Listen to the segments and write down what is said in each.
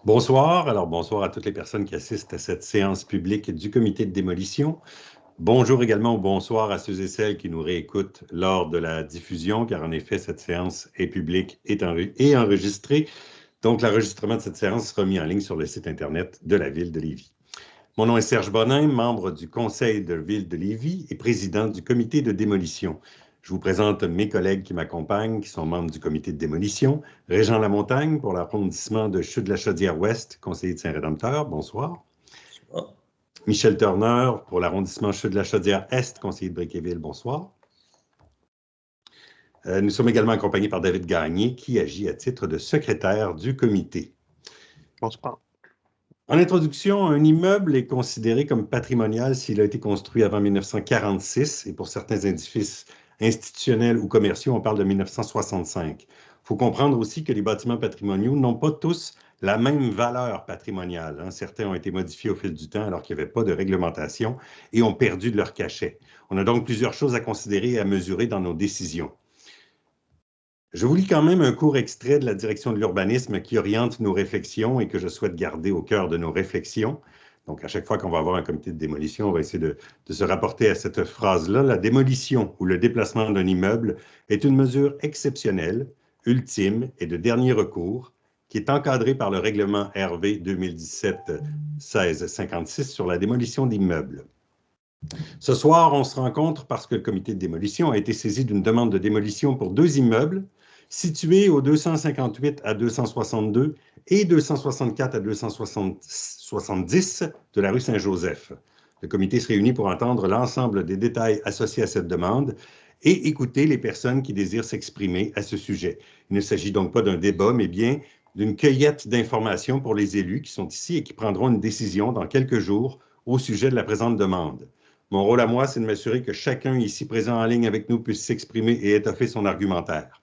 Bonsoir. Alors, bonsoir à toutes les personnes qui assistent à cette séance publique du comité de démolition. Bonjour également ou bonsoir à ceux et celles qui nous réécoutent lors de la diffusion, car en effet, cette séance est publique et enregistrée. Donc, l'enregistrement de cette séance sera mis en ligne sur le site Internet de la Ville de Lévis. Mon nom est Serge Bonin, membre du Conseil de Ville de Lévis et président du comité de démolition. Je vous présente mes collègues qui m'accompagnent, qui sont membres du comité de démolition. Régent Lamontagne pour l'arrondissement de Chutes-de-la-Chaudière-Ouest, conseiller de Saint-Rédempteur. Bonsoir. Bonsoir. Michel Turner pour l'arrondissement Chutes-de-la-Chaudière-Est, conseiller de Bréquéville. Bonsoir. Nous sommes également accompagnés par David Gagné, qui agit à titre de secrétaire du comité. Bonsoir. En introduction, un immeuble est considéré comme patrimonial s'il a été construit avant 1946 et pour certains édifices institutionnels ou commerciaux, on parle de 1965. Il faut comprendre aussi que les bâtiments patrimoniaux n'ont pas tous la même valeur patrimoniale. Certains ont été modifiés au fil du temps alors qu'il n'y avait pas de réglementation et ont perdu de leur cachet. On a donc plusieurs choses à considérer et à mesurer dans nos décisions. Je vous lis quand même un court extrait de la direction de l'urbanisme qui oriente nos réflexions et que je souhaite garder au cœur de nos réflexions. Donc, à chaque fois qu'on va avoir un comité de démolition, on va essayer de se rapporter à cette phrase-là. La démolition ou le déplacement d'un immeuble est une mesure exceptionnelle, ultime et de dernier recours qui est encadrée par le règlement RV 2017-1656 sur la démolition d'immeubles. Ce soir, on se rencontre parce que le comité de démolition a été saisi d'une demande de démolition pour 2 immeubles situés au 258 à 262 et 264 à 270 de la rue Saint-Joseph. Le comité se réunit pour entendre l'ensemble des détails associés à cette demande et écouter les personnes qui désirent s'exprimer à ce sujet. Il ne s'agit donc pas d'un débat, mais bien d'une cueillette d'informations pour les élus qui sont ici et qui prendront une décision dans quelques jours au sujet de la présente demande. Mon rôle à moi, c'est de m'assurer que chacun ici présent en ligne avec nous puisse s'exprimer et étoffer son argumentaire.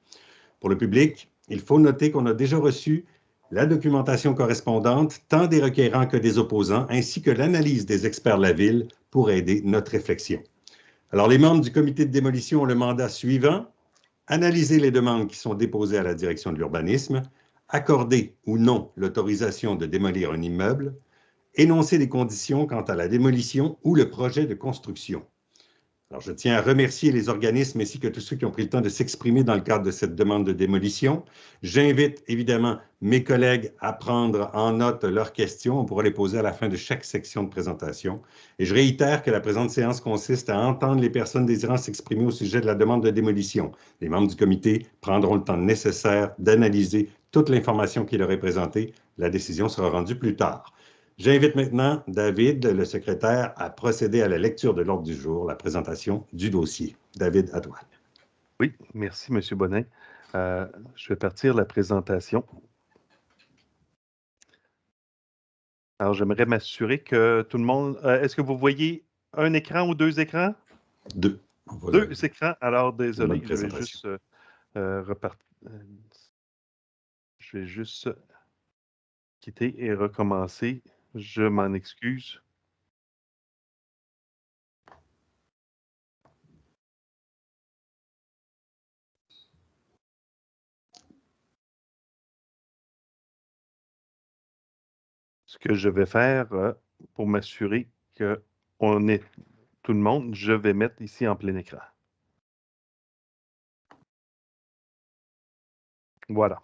Pour le public, il faut noter qu'on a déjà reçu la documentation correspondante, tant des requérants que des opposants, ainsi que l'analyse des experts de la Ville pour aider notre réflexion. Alors, les membres du comité de démolition ont le mandat suivant: analyser les demandes qui sont déposées à la direction de l'urbanisme, accorder ou non l'autorisation de démolir un immeuble, énoncer des conditions quant à la démolition ou le projet de construction. Alors, je tiens à remercier les organismes ainsi que tous ceux qui ont pris le temps de s'exprimer dans le cadre de cette demande de démolition. J'invite évidemment mes collègues à prendre en note leurs questions. On pourra les poser à la fin de chaque section de présentation. Et je réitère que la présente séance consiste à entendre les personnes désirant s'exprimer au sujet de la demande de démolition. Les membres du comité prendront le temps nécessaire d'analyser toute l'information qui leur est présentée. La décision sera rendue plus tard. J'invite maintenant David, le secrétaire, à procéder à la lecture de l'ordre du jour, la présentation du dossier. David, à toi. Oui, merci, M. Bonin. Je vais partir la présentation. Alors, j'aimerais m'assurer que tout le monde... est-ce que vous voyez un écran ou 2 écrans? 2. 2 écrans. Alors, désolé, je vais juste quitter et recommencer. Je m'en excuse. Ce que je vais faire pour m'assurer qu'on est tout le monde, je vais mettre ici en plein écran. Voilà.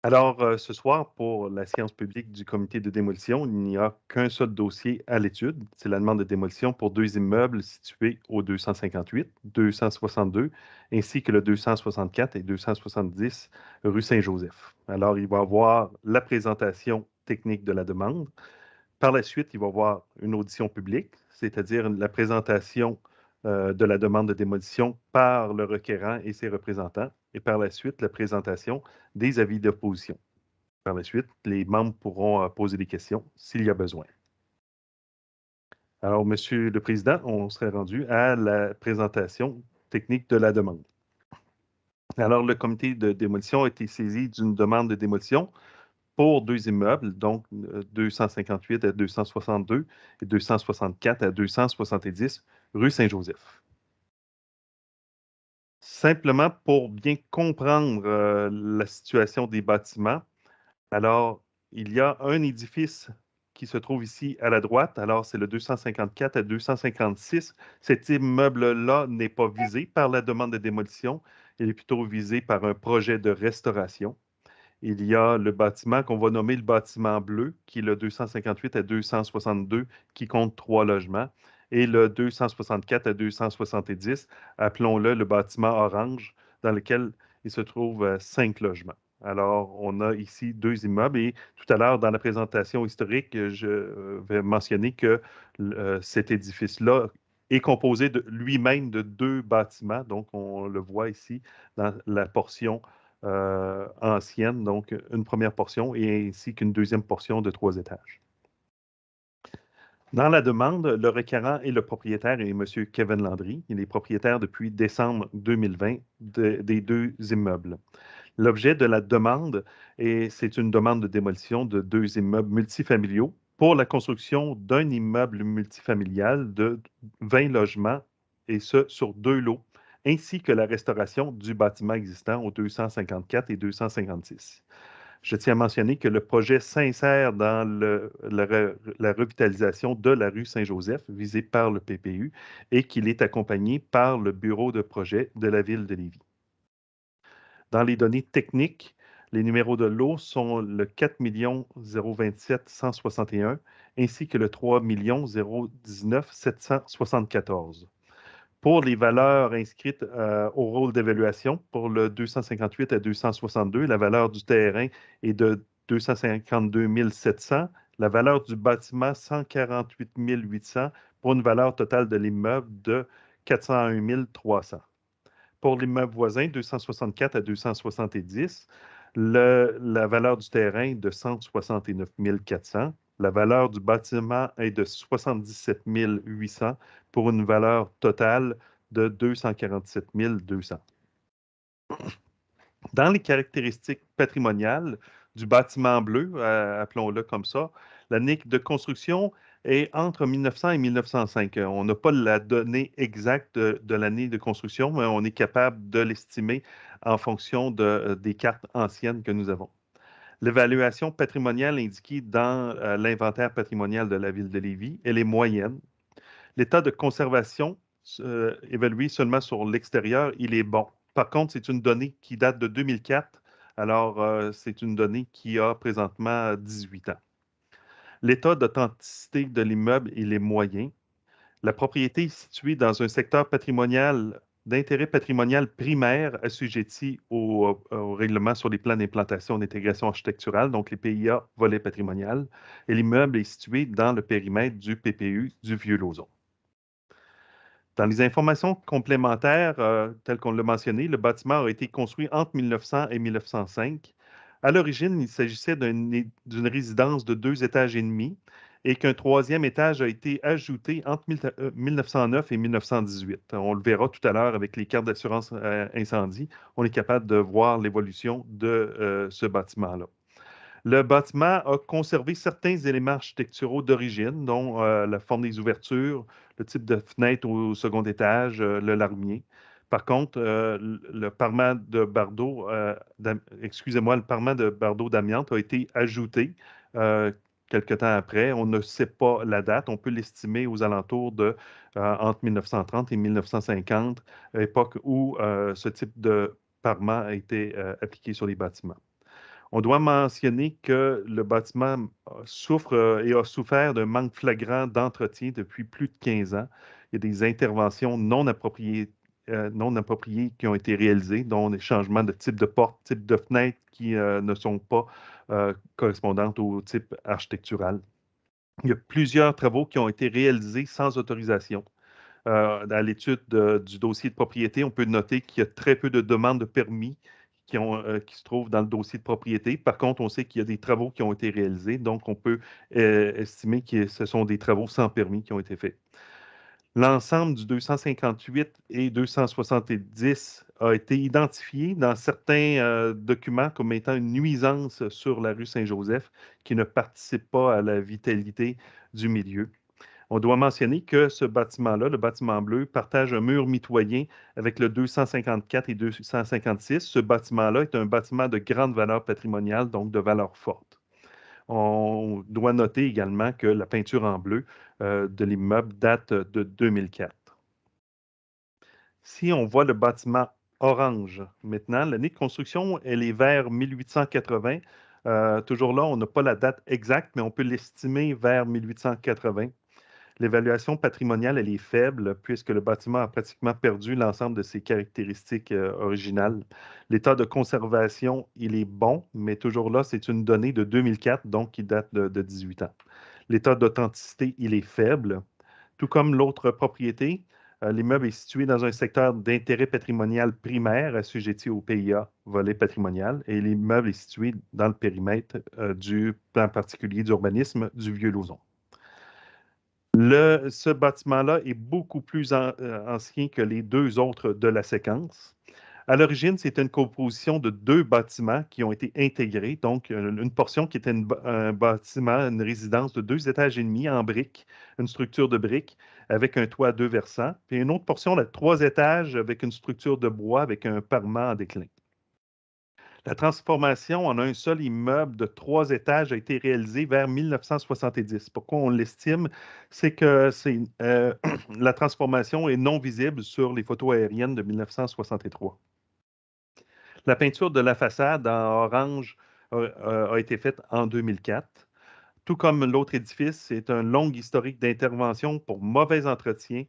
Alors, ce soir, pour la séance publique du comité de démolition, il n'y a qu'un seul dossier à l'étude. C'est la demande de démolition pour 2 immeubles situés au 258, 262, ainsi que le 264 et 270 rue Saint-Joseph. Alors, il va y avoir la présentation technique de la demande. Par la suite, il va y avoir une audition publique, c'est-à-dire la présentation de la demande de démolition par le requérant et ses représentants, et par la suite, la présentation des avis d'opposition. Par la suite, les membres pourront poser des questions s'il y a besoin. Alors, Monsieur le Président, on serait rendu à la présentation technique de la demande. Alors, le comité de démolition a été saisi d'une demande de démolition pour 2 immeubles, donc 258 à 262 et 264 à 270 rue Saint-Joseph. Simplement pour bien comprendre la situation des bâtiments, Alors, il y a un édifice qui se trouve ici à la droite. Alors, c'est le 254 à 256. Cet immeuble-là n'est pas visé par la demande de démolition. Il est plutôt visé par un projet de restauration. Il y a le bâtiment qu'on va nommer le bâtiment bleu, qui est le 258 à 262, qui compte 3 logements, et le 264 à 270, appelons-le le bâtiment orange, dans lequel il se trouve 5 logements. Alors, on a ici 2 immeubles et tout à l'heure, dans la présentation historique, je vais mentionner que cet édifice-là est composé lui-même de 2 bâtiments. Donc, on le voit ici dans la portion ancienne, donc une première portion et ainsi qu'une deuxième portion de 3 étages. Dans la demande, le requérant et le propriétaire est M. Kevin Landry. Il est propriétaire depuis décembre 2020 des 2 immeubles. L'objet de la demande, c'est une demande de démolition de 2 immeubles multifamiliaux pour la construction d'un immeuble multifamilial de 20 logements, et ce, sur 2 lots, ainsi que la restauration du bâtiment existant aux 254 et 256. Je tiens à mentionner que le projet s'insère dans la revitalisation de la rue Saint-Joseph, visée par le PPU, et qu'il est accompagné par le bureau de projet de la ville de Lévis. Dans les données techniques, les numéros de lot sont le 4 027 161 ainsi que le 3 019 774. Pour les valeurs inscrites au rôle d'évaluation, pour le 258 à 262, la valeur du terrain est de 252 700, la valeur du bâtiment 148 800 pour une valeur totale de l'immeuble de 401 300. Pour l'immeuble voisin, 264 à 270, la valeur du terrain est de 169 400. La valeur du bâtiment est de 77 800 pour une valeur totale de 247 200. Dans les caractéristiques patrimoniales du bâtiment bleu, appelons-le comme ça, l'année de construction est entre 1900 et 1905. On n'a pas la donnée exacte de l'année de construction, mais on est capable de l'estimer en fonction des cartes anciennes que nous avons. L'évaluation patrimoniale indiquée dans l'inventaire patrimonial de la ville de Lévis, elle est moyenne. L'état de conservation évalué seulement sur l'extérieur, il est bon. Par contre, c'est une donnée qui date de 2004, alors c'est une donnée qui a présentement 18 ans. L'état d'authenticité de l'immeuble, il est moyen. La propriété est située dans un secteur patrimonial d'intérêt patrimonial primaire assujetti au règlement sur les plans d'implantation d'intégration architecturale, donc les PIA volet patrimonial, et l'immeuble est situé dans le périmètre du PPU du Vieux-Lauzon. Dans les informations complémentaires, telles qu'on l'a mentionné, le bâtiment a été construit entre 1900 et 1905. À l'origine, il s'agissait d'une résidence de 2 étages et demi et qu'un 3e étage a été ajouté entre 1909 et 1918. On le verra tout à l'heure avec les cartes d'assurance incendie. On est capable de voir l'évolution de ce bâtiment-là. Le bâtiment a conservé certains éléments architecturaux d'origine, dont la forme des ouvertures, le type de fenêtre au second étage, le larmier. Par contre, le parement de bardeau, le parement de bardeau d'amiante a été ajouté quelque temps après. On ne sait pas la date. On peut l'estimer aux alentours de entre 1930 et 1950, époque où ce type de parement a été appliqué sur les bâtiments. On doit mentionner que le bâtiment souffre et a souffert d'un manque flagrant d'entretien depuis plus de 15 ans. Il y a des interventions non appropriées qui ont été réalisées, dont des changements de type de porte, type de fenêtre qui ne sont pas correspondantes au type architectural. Il y a plusieurs travaux qui ont été réalisés sans autorisation. Dans l'étude du dossier de propriété, on peut noter qu'il y a très peu de demandes de permis qui se trouvent dans le dossier de propriété. Par contre, on sait qu'il y a des travaux qui ont été réalisés, donc on peut estimer que ce sont des travaux sans permis qui ont été faits. L'ensemble du 258 et 270 a été identifié dans certains documents comme étant une nuisance sur la rue Saint-Joseph qui ne participe pas à la vitalité du milieu. On doit mentionner que ce bâtiment-là, le bâtiment bleu, partage un mur mitoyen avec le 254 et 256. Ce bâtiment-là est un bâtiment de grande valeur patrimoniale, donc de valeur forte. On doit noter également que la peinture en bleu de l'immeuble date de 2004. Si on voit le bâtiment orange maintenant, l'année de construction, elle est vers 1880. Toujours là, on n'a pas la date exacte, mais on peut l'estimer vers 1880. L'évaluation patrimoniale, elle est faible puisque le bâtiment a pratiquement perdu l'ensemble de ses caractéristiques originales. L'état de conservation, il est bon, mais toujours là, c'est une donnée de 2004, donc qui date de 18 ans. L'état d'authenticité, il est faible. Tout comme l'autre propriété, l'immeuble est situé dans un secteur d'intérêt patrimonial primaire assujetti au PIA, volet patrimonial, et l'immeuble est situé dans le périmètre du plan particulier d'urbanisme du Vieux-Lauzon. Ce bâtiment-là est beaucoup plus ancien que les deux autres de la séquence. À l'origine, c'était une composition de deux bâtiments qui ont été intégrés. Donc, une portion qui était un bâtiment, une résidence de 2 étages et demi en briques, une structure de briques avec un toit à 2 versants, puis une autre portion de 3 étages avec une structure de bois avec un parement en déclin. La transformation en un seul immeuble de 3 étages a été réalisée vers 1970. Pourquoi on l'estime? C'est que la transformation est non visible sur les photos aériennes de 1963. La peinture de la façade en orange a été faite en 2004. Tout comme l'autre édifice, c'est un long historique d'intervention pour mauvais entretien,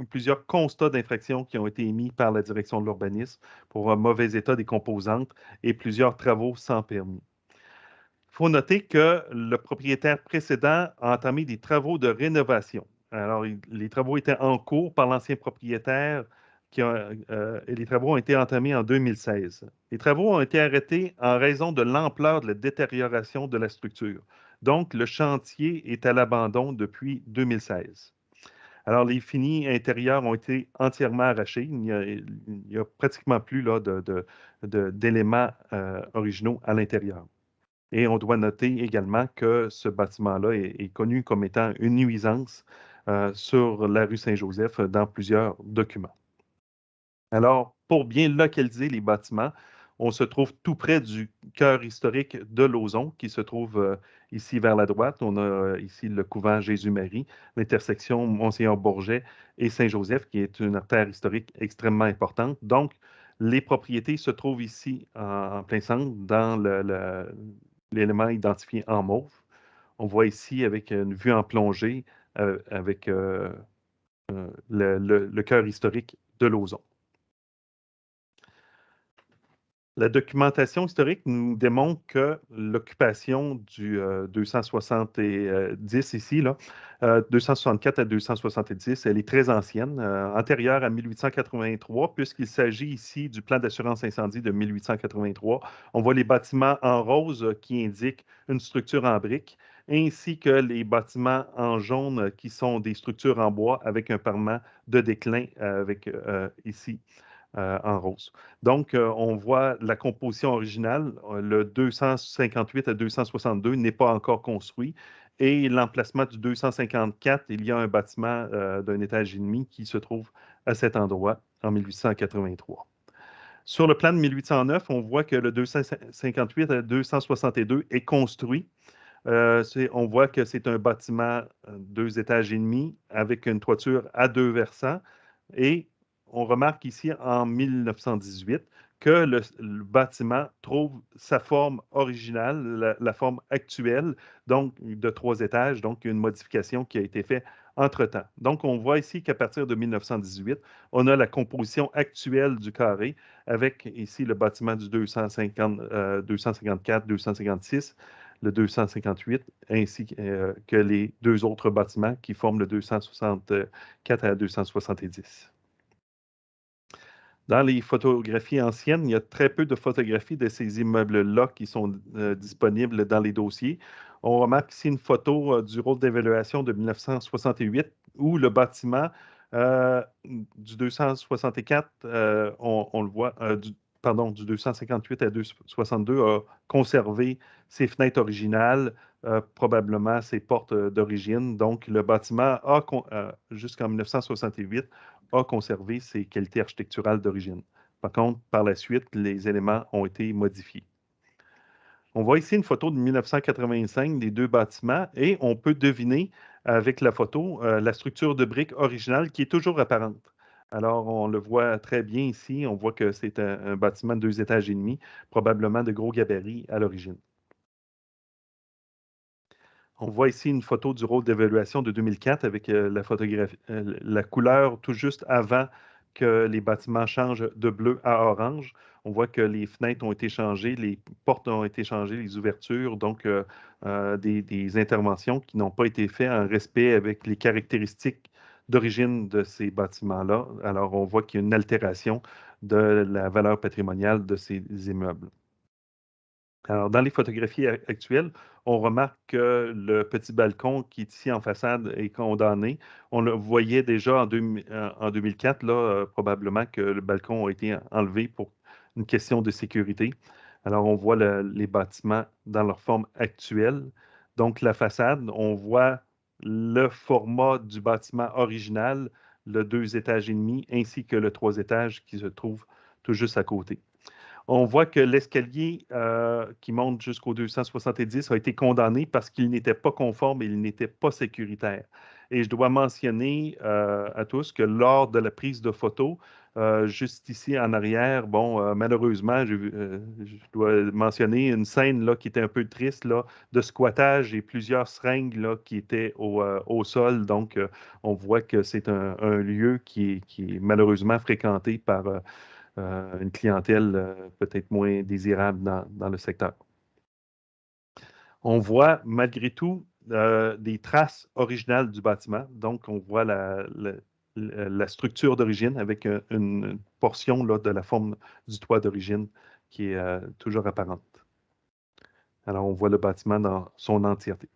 plusieurs constats d'infraction qui ont été émis par la direction de l'urbanisme pour un mauvais état des composantes et plusieurs travaux sans permis. Il faut noter que le propriétaire précédent a entamé des travaux de rénovation. Alors, les travaux étaient en cours par l'ancien propriétaire et les travaux ont été entamés en 2016. Les travaux ont été arrêtés en raison de l'ampleur de la détérioration de la structure. Donc, le chantier est à l'abandon depuis 2016. Alors, les finis intérieurs ont été entièrement arrachés. Il n'y a pratiquement plus là, d'éléments originaux à l'intérieur. Et on doit noter également que ce bâtiment-là est connu comme étant une nuisance sur la rue Saint-Joseph dans plusieurs documents. Alors, pour bien localiser les bâtiments, on se trouve tout près du cœur historique de Lauzon, qui se trouve ici vers la droite. On a ici le couvent Jésus-Marie, l'intersection Monseigneur-Bourget et Saint-Joseph, qui est une artère historique extrêmement importante. Donc, les propriétés se trouvent ici en plein centre, dans l'élément identifié en mauve. On voit ici avec une vue en plongée, avec le cœur historique de Lauzon. La documentation historique nous démontre que l'occupation du 270 ici, là, 264 à 270, elle est très ancienne, antérieure à 1883, puisqu'il s'agit ici du plan d'assurance incendie de 1883. On voit les bâtiments en rose qui indiquent une structure en briques, ainsi que les bâtiments en jaune qui sont des structures en bois avec un parement de déclin avec ici. En rose. Donc, on voit la composition originale, le 258 à 262 n'est pas encore construit et l'emplacement du 254, il y a un bâtiment d'un étage et demi qui se trouve à cet endroit en 1883. Sur le plan de 1809, on voit que le 258 à 262 est construit. On voit que c'est un bâtiment 2 étages et demi avec une toiture à 2 versants et on remarque ici en 1918 que le bâtiment trouve sa forme originale, la forme actuelle, donc de 3 étages, donc une modification qui a été faite entre-temps. Donc, on voit ici qu'à partir de 1918, on a la composition actuelle du carré avec ici le bâtiment du 254, 256, le 258, ainsi que les deux autres bâtiments qui forment le 264 à 270. Dans les photographies anciennes, il y a très peu de photographies de ces immeubles-là qui sont disponibles dans les dossiers. On remarque ici une photo du rôle d'évaluation de 1968 où le bâtiment du 264, on le voit, du 258 à 262 a conservé ses fenêtres originales, probablement ses portes d'origine. Donc, le bâtiment, jusqu'en 1968, a conservé ses qualités architecturales d'origine. Par contre, par la suite, les éléments ont été modifiés. On voit ici une photo de 1985 des deux bâtiments et on peut deviner avec la photo la structure de briques originale qui est toujours apparente. Alors, on le voit très bien ici. On voit que c'est un bâtiment de 2 étages et demi, probablement de gros gabarits à l'origine. On voit ici une photo du rôle d'évaluation de 2004 avec la couleur tout juste avant que les bâtiments changent de bleu à orange. On voit que les fenêtres ont été changées, les portes ont été changées, les ouvertures, donc des interventions qui n'ont pas été faites en respect avec les caractéristiques d'origine de ces bâtiments-là. Alors, on voit qu'il y a une altération de la valeur patrimoniale de ces immeubles. Alors, dans les photographies actuelles, on remarque que le petit balcon qui est ici en façade est condamné. On le voyait déjà en 2004, là, probablement que le balcon a été enlevé pour une question de sécurité. Alors, on voit les bâtiments dans leur forme actuelle. Donc, la façade, on voit le format du bâtiment original, le 2 étages et demi, ainsi que le 3 étages qui se trouve tout juste à côté. On voit que l'escalier qui monte jusqu'au 270 a été condamné parce qu'il n'était pas conforme et il n'était pas sécuritaire. Et je dois mentionner à tous que lors de la prise de photo, juste ici en arrière, bon, malheureusement, je dois mentionner une scène là, qui était un peu triste là, de squattage et plusieurs seringues là, qui étaient au sol. Donc, on voit que c'est un lieu qui est malheureusement fréquenté par une clientèle peut-être moins désirable dans le secteur. On voit malgré tout des traces originales du bâtiment. Donc, on voit la structure d'origine avec une portion là, de la forme du toit d'origine qui est toujours apparente. Alors, on voit le bâtiment dans son entièreté.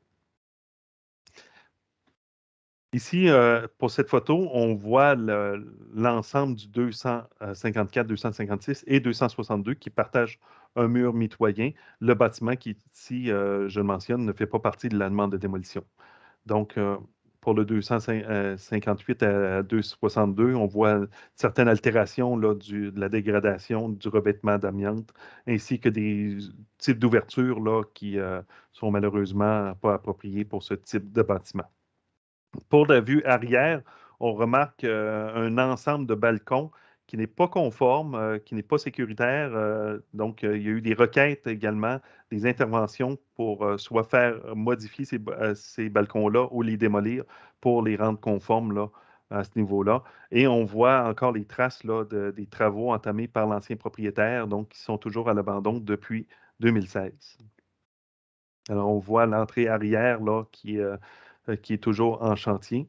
Ici, pour cette photo, on voit l'ensemble du 254, 256 et 262 qui partagent un mur mitoyen. Le bâtiment qui, ici, je le mentionne, ne fait pas partie de la demande de démolition. Donc, pour le 258 à 262, on voit certaines altérations là, de la dégradation, du revêtement d'amiante, ainsi que des types d'ouvertures là, qui sont malheureusement pas appropriés pour ce type de bâtiment. Pour la vue arrière, on remarque un ensemble de balcons qui n'est pas conforme, qui n'est pas sécuritaire. Donc, il y a eu des requêtes également, des interventions pour soit faire modifier ces balcons-là ou les démolir pour les rendre conformes là, à ce niveau-là. Et on voit encore les traces là, des travaux entamés par l'ancien propriétaire, donc qui sont toujours à l'abandon depuis 2016. Alors, on voit l'entrée arrière là, qui est toujours en chantier.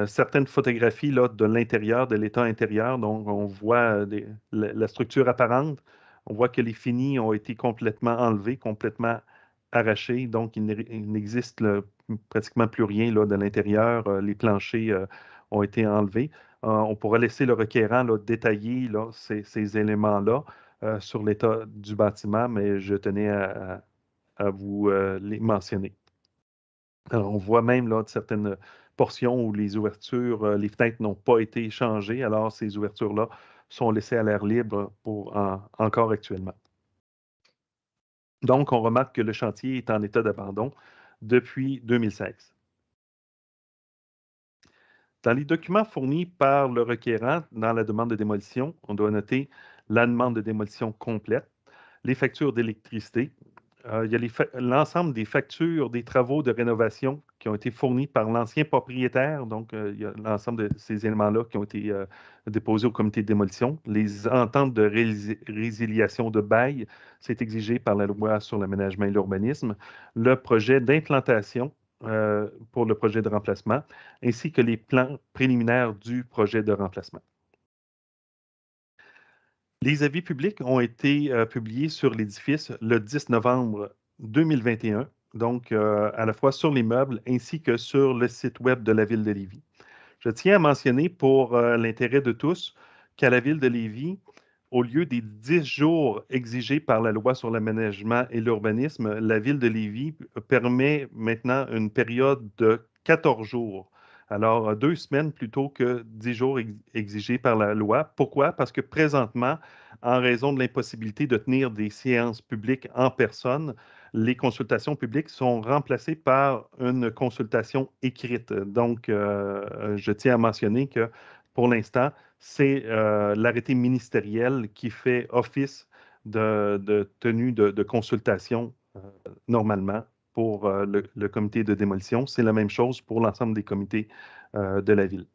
Certaines photographies là, de l'intérieur, de l'état intérieur, donc on voit la structure apparente. On voit que les finis ont été complètement enlevés, complètement arrachés, donc il n'existe pratiquement plus rien là, de l'intérieur. Les planchers ont été enlevés. On pourra laisser le requérant là, détailler là, ces éléments-là sur l'état du bâtiment, mais je tenais à vous les mentionner. Alors, on voit même là, certaines portions où les ouvertures, les fenêtres n'ont pas été changées. Alors, ces ouvertures-là sont laissées à l'air libre encore actuellement. Donc, on remarque que le chantier est en état d'abandon depuis 2016. Dans les documents fournis par le requérant dans la demande de démolition, on doit noter la demande de démolition complète, les factures d'électricité. Il y a l'ensemble des factures des travaux de rénovation qui ont été fournis par l'ancien propriétaire. Donc, il y a l'ensemble de ces éléments-là qui ont été déposés au comité de démolition. Les ententes de résiliation de bail, c'est exigé par la loi sur l'aménagement et l'urbanisme. Le projet d'implantation pour le projet de remplacement, ainsi que les plans préliminaires du projet de remplacement. Les avis publics ont été publiés sur l'édifice le 10 novembre 2021, donc à la fois sur l'immeuble ainsi que sur le site web de la Ville de Lévis. Je tiens à mentionner pour l'intérêt de tous qu'à la Ville de Lévis, au lieu des 10 jours exigés par la loi sur l'aménagement et l'urbanisme, la Ville de Lévis permet maintenant une période de 14 jours. Alors, 2 semaines plutôt que 10 jours exigés par la loi. Pourquoi? Parce que présentement, en raison de l'impossibilité de tenir des séances publiques en personne, les consultations publiques sont remplacées par une consultation écrite. Donc, je tiens à mentionner que pour l'instant, c'est l'arrêté ministériel qui fait office de tenue de consultation normalement pour le comité de démolition. C'est la même chose pour l'ensemble des comités de la ville.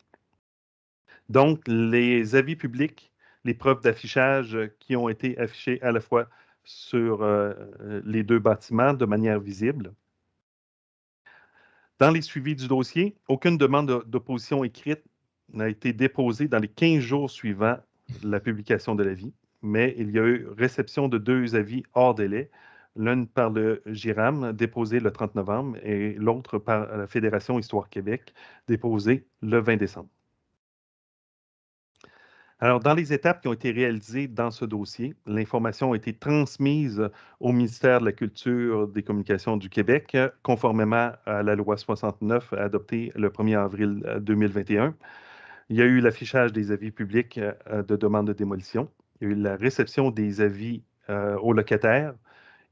Donc, les avis publics, les preuves d'affichage qui ont été affichées à la fois sur les 2 bâtiments de manière visible. Dans les suivis du dossier, aucune demande d'opposition écrite n'a été déposée dans les 15 jours suivant la publication de l'avis, mais il y a eu réception de 2 avis hors délai, l'un par le GIRAM, déposé le 30 novembre, et l'autre par la Fédération Histoire Québec, déposé le 20 décembre. Alors, dans les étapes qui ont été réalisées dans ce dossier, l'information a été transmise au ministère de la Culture, des Communications du Québec, conformément à la loi 69 adoptée le 1er avril 2021. Il y a eu l'affichage des avis publics de demande de démolition. Il y a eu la réception des avis aux locataires.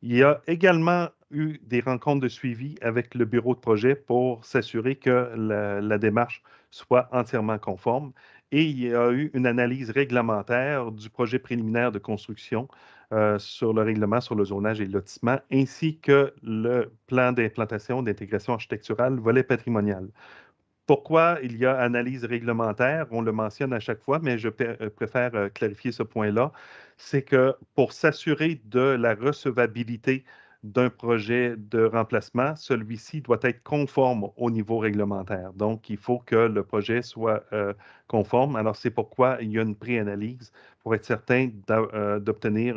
Il y a également eu des rencontres de suivi avec le bureau de projet pour s'assurer que la démarche soit entièrement conforme. Et il y a eu une analyse réglementaire du projet préliminaire de construction sur le règlement sur le zonage et le lotissement, ainsi que le plan d'implantation d'intégration architecturale, volet patrimonial. Pourquoi il y a analyse réglementaire? On le mentionne à chaque fois, mais je préfère clarifier ce point-là. C'est que pour s'assurer de la recevabilité d'un projet de remplacement, celui-ci doit être conforme au niveau réglementaire. Donc, il faut que le projet soit conforme. Alors, c'est pourquoi il y a une pré-analyse pour être certain d'obtenir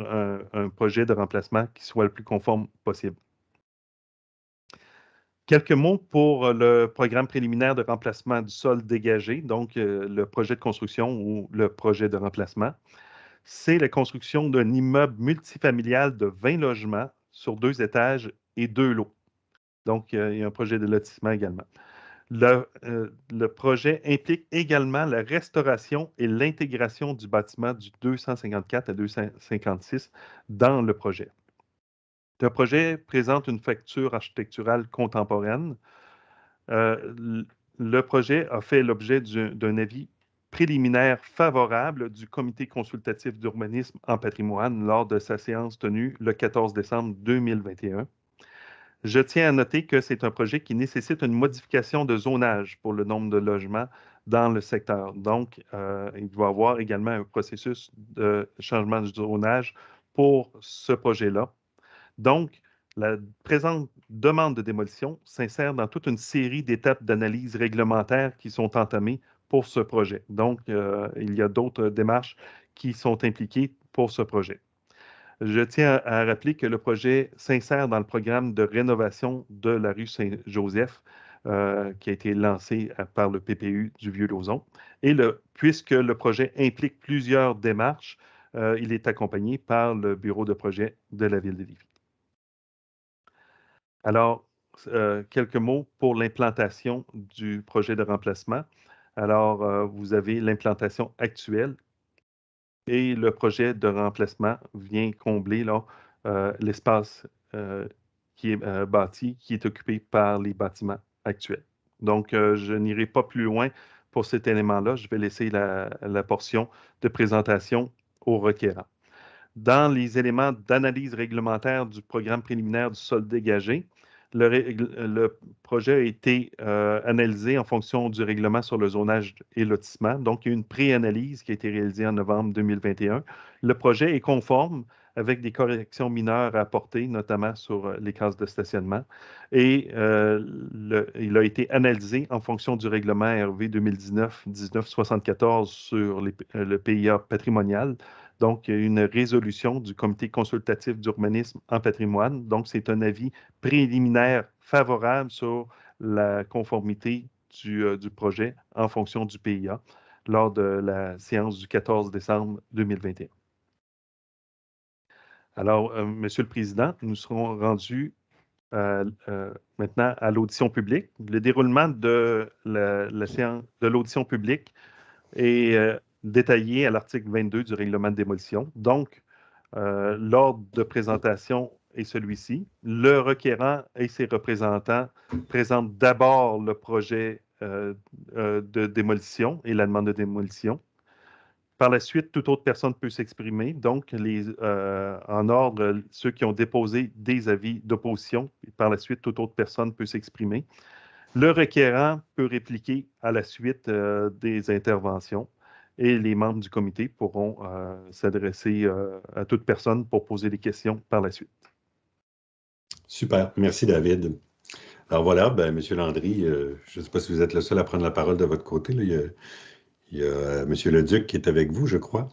un projet de remplacement qui soit le plus conforme possible. Quelques mots pour le programme préliminaire de remplacement du sol dégagé, donc le projet de construction ou le projet de remplacement. C'est la construction d'un immeuble multifamilial de 20 logements sur 2 étages et 2 lots. Donc, il y a un projet de lotissement également. Le projet implique également la restauration et l'intégration du bâtiment du 254 à 256 dans le projet. Le projet présente une facture architecturale contemporaine. Le projet a fait l'objet d'un avis préliminaire favorable du Comité consultatif d'urbanisme en patrimoine lors de sa séance tenue le 14 décembre 2021. Je tiens à noter que c'est un projet qui nécessite une modification de zonage pour le nombre de logements dans le secteur. Donc, il va y avoir également un processus de changement de zonage pour ce projet-là. Donc, la présente demande de démolition s'insère dans toute une série d'étapes d'analyse réglementaire qui sont entamées pour ce projet. Donc, il y a d'autres démarches qui sont impliquées pour ce projet. Je tiens à rappeler que le projet s'insère dans le programme de rénovation de la rue Saint-Joseph qui a été lancé par le PPU du Vieux-Lauzon. Et puisque le projet implique plusieurs démarches, il est accompagné par le bureau de projet de la Ville de Lévis. Alors, quelques mots pour l'implantation du projet de remplacement. Alors, vous avez l'implantation actuelle et le projet de remplacement vient combler l'espace qui est bâti, qui est occupé par les bâtiments actuels. Donc, je n'irai pas plus loin pour cet élément-là. Je vais laisser la portion de présentation au requérant. Dans les éléments d'analyse réglementaire du programme préliminaire du sol dégagé, le projet a été analysé en fonction du règlement sur le zonage et lotissement. Donc, il y a eu une pré-analyse qui a été réalisée en novembre 2021. Le projet est conforme avec des corrections mineures à apporter, notamment sur les cases de stationnement. Et il a été analysé en fonction du règlement RV 2019-1974 sur le PIA patrimonial. Donc, il y a une résolution du Comité consultatif d'urbanisme en patrimoine. Donc, c'est un avis préliminaire favorable sur la conformité du projet en fonction du PIA. lors de la séance du 14 décembre 2021. Alors, Monsieur le Président, nous serons rendus maintenant à l'audition publique. Le déroulement de la séance de l'audition publique est détaillé à l'article 22 du règlement de démolition. Donc, l'ordre de présentation est celui-ci. Le requérant et ses représentants présentent d'abord le projet de démolition et la demande de démolition. Par la suite, toute autre personne peut s'exprimer. Donc, en ordre, ceux qui ont déposé des avis d'opposition. Par la suite, toute autre personne peut s'exprimer. Le requérant peut répliquer à la suite des interventions et les membres du comité pourront s'adresser à toute personne pour poser des questions par la suite. Super. Merci, David. Alors voilà, M. Landry, je ne sais pas si vous êtes le seul à prendre la parole de votre côté. Là. Il y a M. Leduc qui est avec vous, je crois.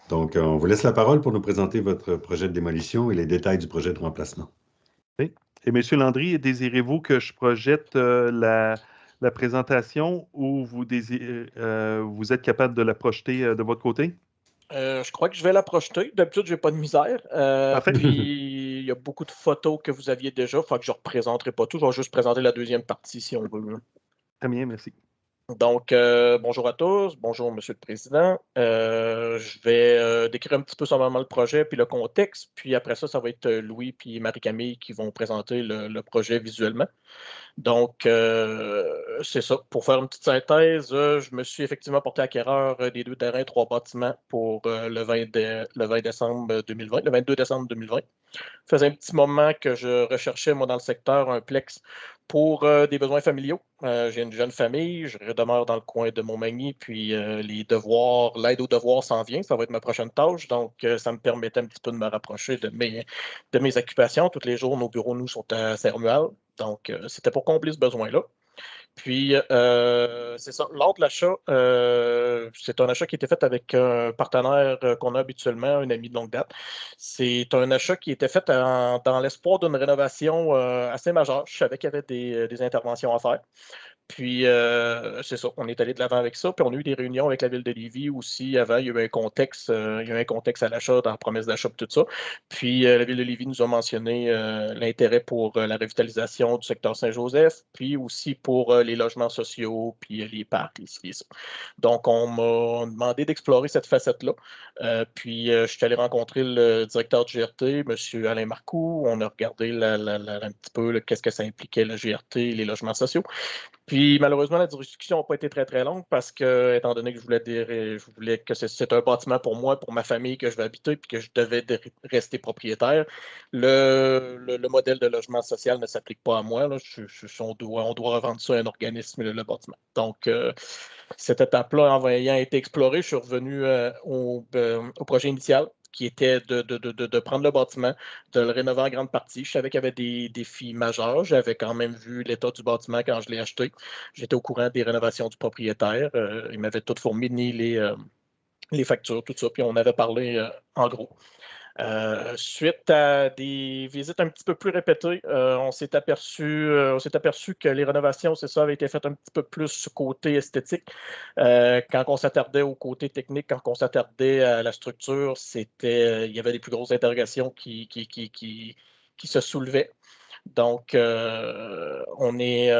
Donc, on vous laisse la parole pour nous présenter votre projet de démolition et les détails du projet de remplacement. Oui. Et M. Landry, désirez-vous que je projette la présentation ou vous êtes capable de la projeter de votre côté? Je crois que je vais la projeter. D'habitude, je n'ai pas de misère. Parfait. Puis, il y a beaucoup de photos que vous aviez déjà. Il faut que je ne représenterai pas tout. Je vais juste présenter la deuxième partie si on veut. Très bien, merci. Donc, bonjour à tous. Bonjour, Monsieur le Président. Je vais décrire un petit peu sommairement le projet puis le contexte. Puis après ça, ça va être Louis puis Marie-Camille qui vont présenter le projet visuellement. Donc, c'est ça. Pour faire une petite synthèse, je me suis effectivement porté acquéreur des 2 terrains, 3 bâtiments pour le 22 décembre 2020. Ça faisait un petit moment que je recherchais, moi, dans le secteur, un plex pour des besoins familiaux. J'ai une jeune famille, je demeure dans le coin de Montmagny, puis l'aide aux devoirs s'en vient, ça va être ma prochaine tâche, donc ça me permettait un petit peu de me rapprocher de mes occupations. Tous les jours, nos bureaux, nous, sont à Saint-Romuald, donc c'était pour combler ce besoin-là. Puis, c'est ça. Lors de l'achat, c'est un achat qui a été fait avec un partenaire qu'on a habituellement, un ami de longue date. C'est un achat qui était fait dans l'espoir d'une rénovation assez majeure. Je savais qu'il y avait des interventions à faire. Puis, c'est ça, on est allé de l'avant avec ça. Puis, on a eu des réunions avec la ville de Lévis aussi. Avant, il y a eu un contexte, à l'achat, dans la promesse d'achat, tout ça. Puis, la ville de Lévis nous a mentionné l'intérêt pour la revitalisation du secteur Saint-Joseph, puis aussi pour les logements sociaux, puis les parcs, les ça. Donc, on m'a demandé d'explorer cette facette-là. Puis, je suis allé rencontrer le directeur du GRT, M. Alain Marcoux. On a regardé un petit peu qu'est-ce que ça impliquait, le GRT, les logements sociaux. Puis malheureusement, la discussion n'a pas été très très longue parce que, étant donné que je voulais que c'est un bâtiment pour moi, pour ma famille que je vais habiter, puis que je devais rester propriétaire, le modèle de logement social ne s'applique pas à moi. Là. On doit revendre ça à un organisme, le bâtiment. Donc, cette étape-là ayant été explorée, je suis revenu au projet initial, qui était de prendre le bâtiment, de le rénover en grande partie. Je savais qu'il y avait des défis majeurs. J'avais quand même vu l'état du bâtiment quand je l'ai acheté. J'étais au courant des rénovations du propriétaire. Il m'avait tout fourni les factures, tout ça. Puis on avait parlé en gros. Suite à des visites un petit peu plus répétées, on s'est aperçu que les rénovations, c'est ça, avaient été faites un petit peu plus côté esthétique. Quand on s'attardait au côté technique, quand on s'attardait à la structure, il y avait des plus grosses interrogations qui se soulevaient. Donc, on est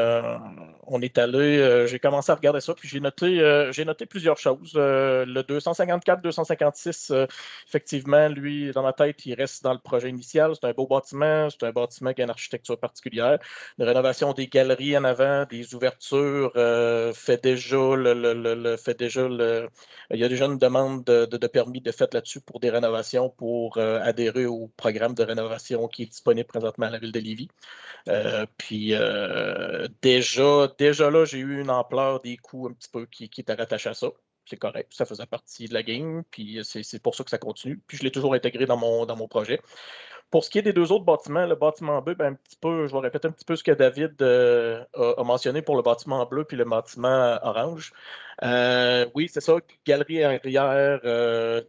allé, j'ai commencé à regarder ça, puis j'ai noté plusieurs choses. Le 254, 256, effectivement, lui, dans ma tête, il reste dans le projet initial. C'est un beau bâtiment, c'est un bâtiment qui a une architecture particulière. Une rénovation des galeries en avant, des ouvertures, fait déjà il y a déjà une demande de permis de fait là-dessus pour des rénovations, pour adhérer au programme de rénovation qui est disponible présentement à la ville de Lévis. Puis déjà là, j'ai eu une ampleur des coûts un petit peu qui étaient rattachés à ça. C'est correct, ça faisait partie de la game, puis c'est pour ça que ça continue. Puis je l'ai toujours intégré dans mon projet. Pour ce qui est des 2 autres bâtiments, le bâtiment bleu, un petit peu, je vais répéter un petit peu ce que David a mentionné pour le bâtiment bleu puis le bâtiment orange. Oui, c'est ça, galerie arrière,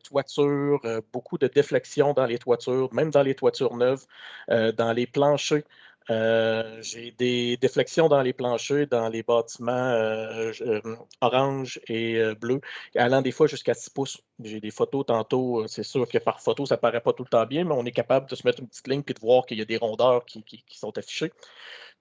toiture, beaucoup de déflexion dans les toitures, même dans les toitures neuves, dans les planchers. J'ai des déflexions dans les planchers, dans les bâtiments orange et bleu, allant des fois jusqu'à 6 pouces. J'ai des photos tantôt. C'est sûr que par photo, ça ne paraît pas tout le temps bien, mais on est capable de se mettre une petite ligne et de voir qu'il y a des rondeurs qui sont affichées.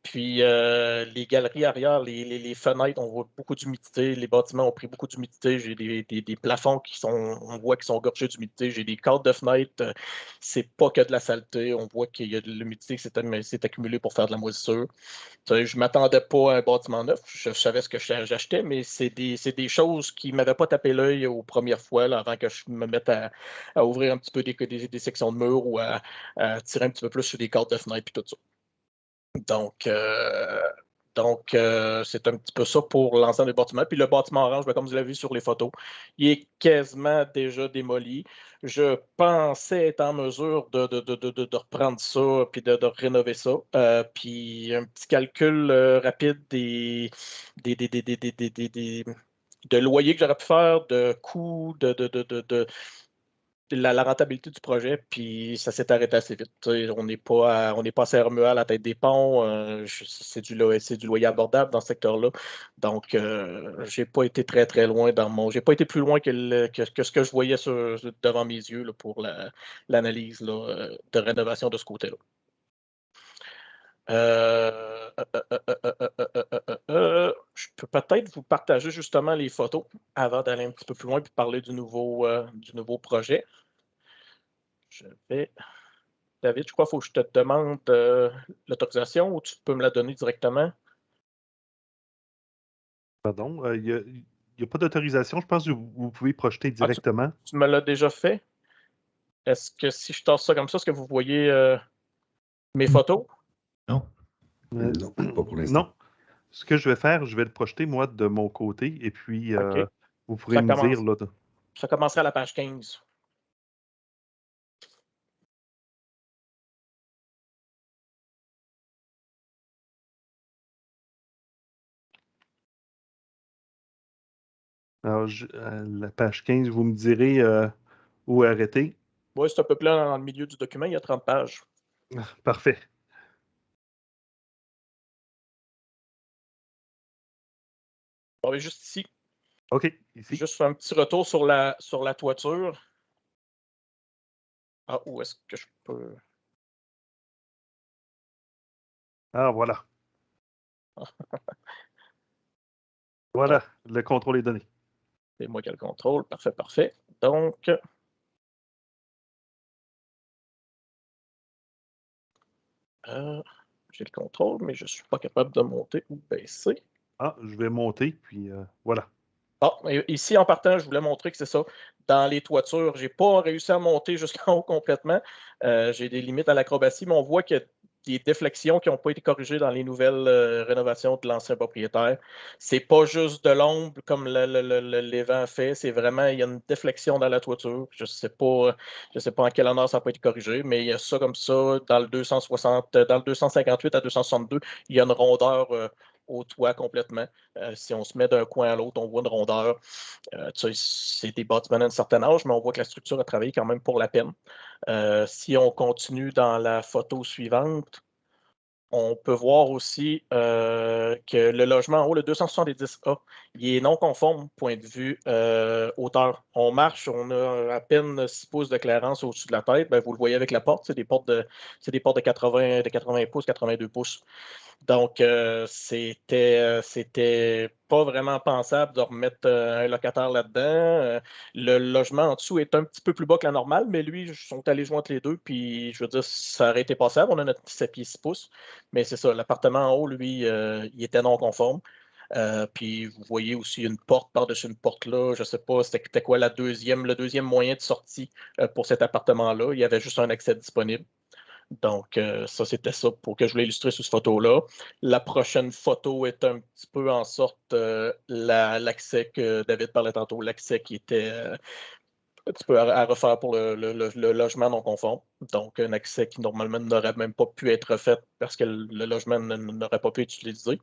Puis les galeries arrière, les fenêtres, on voit beaucoup d'humidité. Les bâtiments ont pris beaucoup d'humidité. J'ai des plafonds on voit qu'ils sont gorgés d'humidité. J'ai des cadres de fenêtres. C'est pas que de la saleté. On voit qu'il y a de l'humidité qui s'est accumulée pour faire de la moisissure. Je ne m'attendais pas à un bâtiment neuf. Je savais ce que j'achetais, mais c'est des choses qui ne m'avaient pas tapé l'œil aux premières fois là, avant que je me mette à ouvrir un petit peu des sections de murs ou à tirer un petit peu plus sur des cadres de fenêtres et tout ça. Donc, c'est un petit peu ça pour l'ensemble des bâtiments. Puis le bâtiment orange, comme vous l'avez vu sur les photos, il est quasiment déjà démoli. Je pensais être en mesure de reprendre ça puis de rénover ça. Puis un petit calcul rapide de loyer que j'aurais pu faire, de coûts, la rentabilité du projet, puis ça s'est arrêté assez vite. On n'est pas à Saint-Romuald à la tête des ponts. C'est du loyer abordable dans ce secteur-là. Donc, j'ai pas été très, très loin j'ai pas été plus loin que ce que je voyais devant mes yeux là, pour l'analyse de rénovation de ce côté-là. Je peux peut-être vous partager justement les photos avant d'aller un petit peu plus loin et parler du nouveau projet. David, je crois qu'il faut que je te demande l'autorisation ou tu peux me la donner directement? Pardon, il n'y a pas d'autorisation. Je pense que vous pouvez projeter directement. Tu me l'as déjà fait? Est-ce que si je tasse ça comme ça, est-ce que vous voyez mes photos? Non. Non, pas pour l'instant. Non. Ce que je vais faire, je vais le projeter, moi, de mon côté, et puis OK. vous pourrez me dire... Là, Ça commencerait à la page 15. Alors, la page 15, vous me direz où arrêter. Oui, c'est un peu plein dans le milieu du document, il y a 30 pages. Parfait. On va juste ici. OK, ici. Juste faire un petit retour sur la toiture. Ah, où est-ce que je peux... Ah, voilà. Voilà, le contrôle est donné. C'est moi qui ai le contrôle. Parfait, parfait. Donc... j'ai le contrôle, mais je ne suis pas capable de monter ou baisser. Ah, je vais monter, puis voilà. Ah, ici, en partant, je voulais montrer que c'est ça. Dans les toitures, je n'ai pas réussi à monter jusqu'en haut complètement. J'ai des limites à l'acrobatie, mais on voit qu'il y a des déflexions qui n'ont pas été corrigées dans les nouvelles rénovations de l'ancien propriétaire. C'est pas juste de l'ombre comme les vents fait, c'est vraiment, il y a une déflexion dans la toiture. Je sais pas en quel honneur ça n'a pas été corrigé, mais il y a ça comme ça dans le 258 à 262, il y a une rondeur au toit complètement. Si on se met d'un coin à l'autre, on voit une rondeur. C'est des bâtiments d'un certain âge, mais on voit que la structure a travaillé quand même pour la peine. Si on continue dans la photo suivante, on peut voir aussi que le logement en haut, le 270A, il est non conforme point de vue hauteur. On marche, on a à peine 6 pouces de clairance au-dessus de la tête. Ben, vous le voyez avec la porte, c'est des portes de 80 pouces, 82 pouces. Donc, c'était pas vraiment pensable de remettre un locataire là-dedans. Le logement en dessous est un petit peu plus bas que la normale, mais lui, ils sont allés joindre les deux, puis je veux dire, ça aurait été passable. On a notre 7 pieds 6 pouces, mais c'est ça, l'appartement en haut, lui, il était non conforme. Puis vous voyez aussi une porte par-dessus une porte là. Je ne sais pas c'était quoi le deuxième moyen de sortie pour cet appartement-là. Il y avait juste un accès disponible. Donc, ça, c'était ça pour que je voulais illustrer sur cette photo-là. La prochaine photo est un petit peu en sorte l'accès que David parlait tantôt, l'accès qui était un petit peu à refaire pour le logement non conforme. Donc, un accès qui normalement n'aurait même pas pu être fait parce que le logement n'aurait pas pu être utilisé.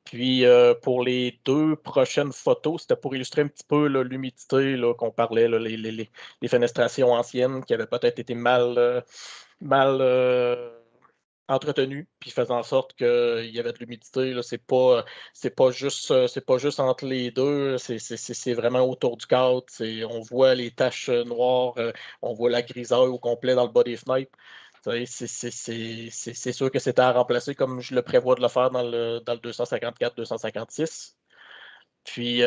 Puis, pour les 2 prochaines photos, c'était pour illustrer un petit peu l'humidité qu'on parlait, les fenestrations anciennes qui avaient peut-être été mal entretenu, puis faisant en sorte qu'il y avait de l'humidité. C'est pas juste entre les deux, c'est vraiment autour du cadre. On voit les taches noires, on voit la grisaille au complet dans le bas des fenêtres. C'est sûr que c'était à remplacer comme je le prévois de le faire dans le 254-256. Puis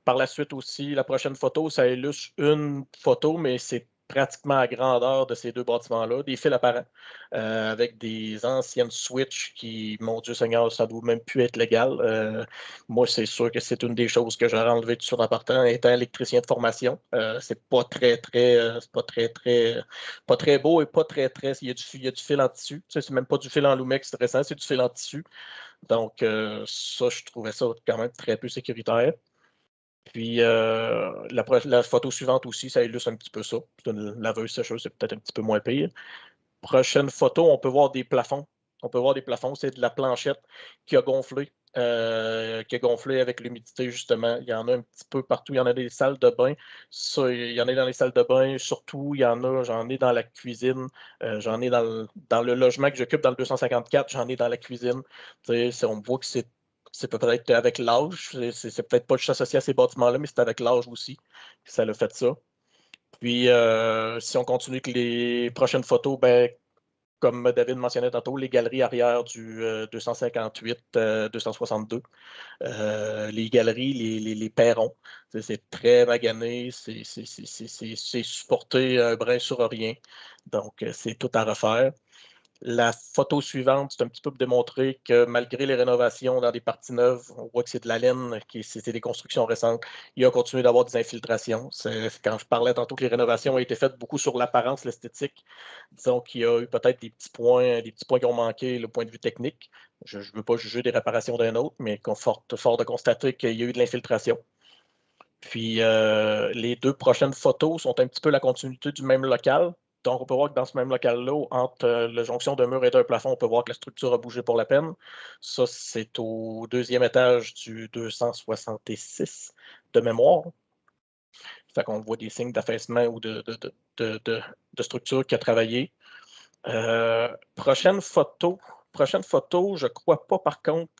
par la suite aussi, la prochaine photo, ça illustre une photo, mais c'est pratiquement à grandeur de ces deux bâtiments-là, des fils apparents, avec des anciennes switches qui, mon Dieu Seigneur, ça ne doit même plus être légal. Moi, c'est sûr que c'est une des choses que j'aurais enlevé tout de suite en partant, étant électricien de formation. C'est pas pas très beau et pas très, il y a du fil en tissu. C'est même pas du fil en Lumex stressant, c'est du fil en tissu. Donc, ça, je trouvais ça quand même très peu sécuritaire. Puis, la photo suivante aussi, ça illustre un petit peu ça. C'est une laveuse sécheuse, c'est peut-être un petit peu moins pire. Prochaine photo, on peut voir des plafonds. C'est de la planchette qui a gonflé avec l'humidité, justement. Il y en a un petit peu partout. Il y en a des salles de bain. Ça, il y en a dans les salles de bain. Surtout, j'en ai dans la cuisine. J'en ai dans le logement que j'occupe dans le 254. J'en ai dans la cuisine. On voit que c'est peut-être avec l'âge. C'est peut-être pas juste associé à ces bâtiments-là, mais c'est avec l'âge aussi que ça l'a fait ça. Puis, si on continue avec les prochaines photos, ben, comme David mentionnait tantôt, les galeries arrière du 258, 262. Les galeries, les perrons, c'est très magané, c'est supporté un brin sur rien. Donc, c'est tout à refaire. La photo suivante, c'est un petit peu pour démontrer que malgré les rénovations dans des parties neuves, on voit que c'est de la laine, c'est des constructions récentes. Il a continué d'avoir des infiltrations. Quand je parlais tantôt que les rénovations ont été faites beaucoup sur l'apparence, l'esthétique, disons qu'il y a eu peut-être des petits points qui ont manqué le point de vue technique. Je ne veux pas juger des réparations d'un autre, mais fort de constater qu'il y a eu de l'infiltration. Puis les deux prochaines photos sont un petit peu la continuité du même local. Donc, on peut voir que dans ce même local-là, entre la jonction d'un mur et d'un plafond, on peut voir que la structure a bougé pour la peine. Ça, c'est au deuxième étage du 266 de mémoire. Fait qu'on voit des signes d'affaissement ou de structure qui a travaillé. Prochaine photo, je crois pas, par contre,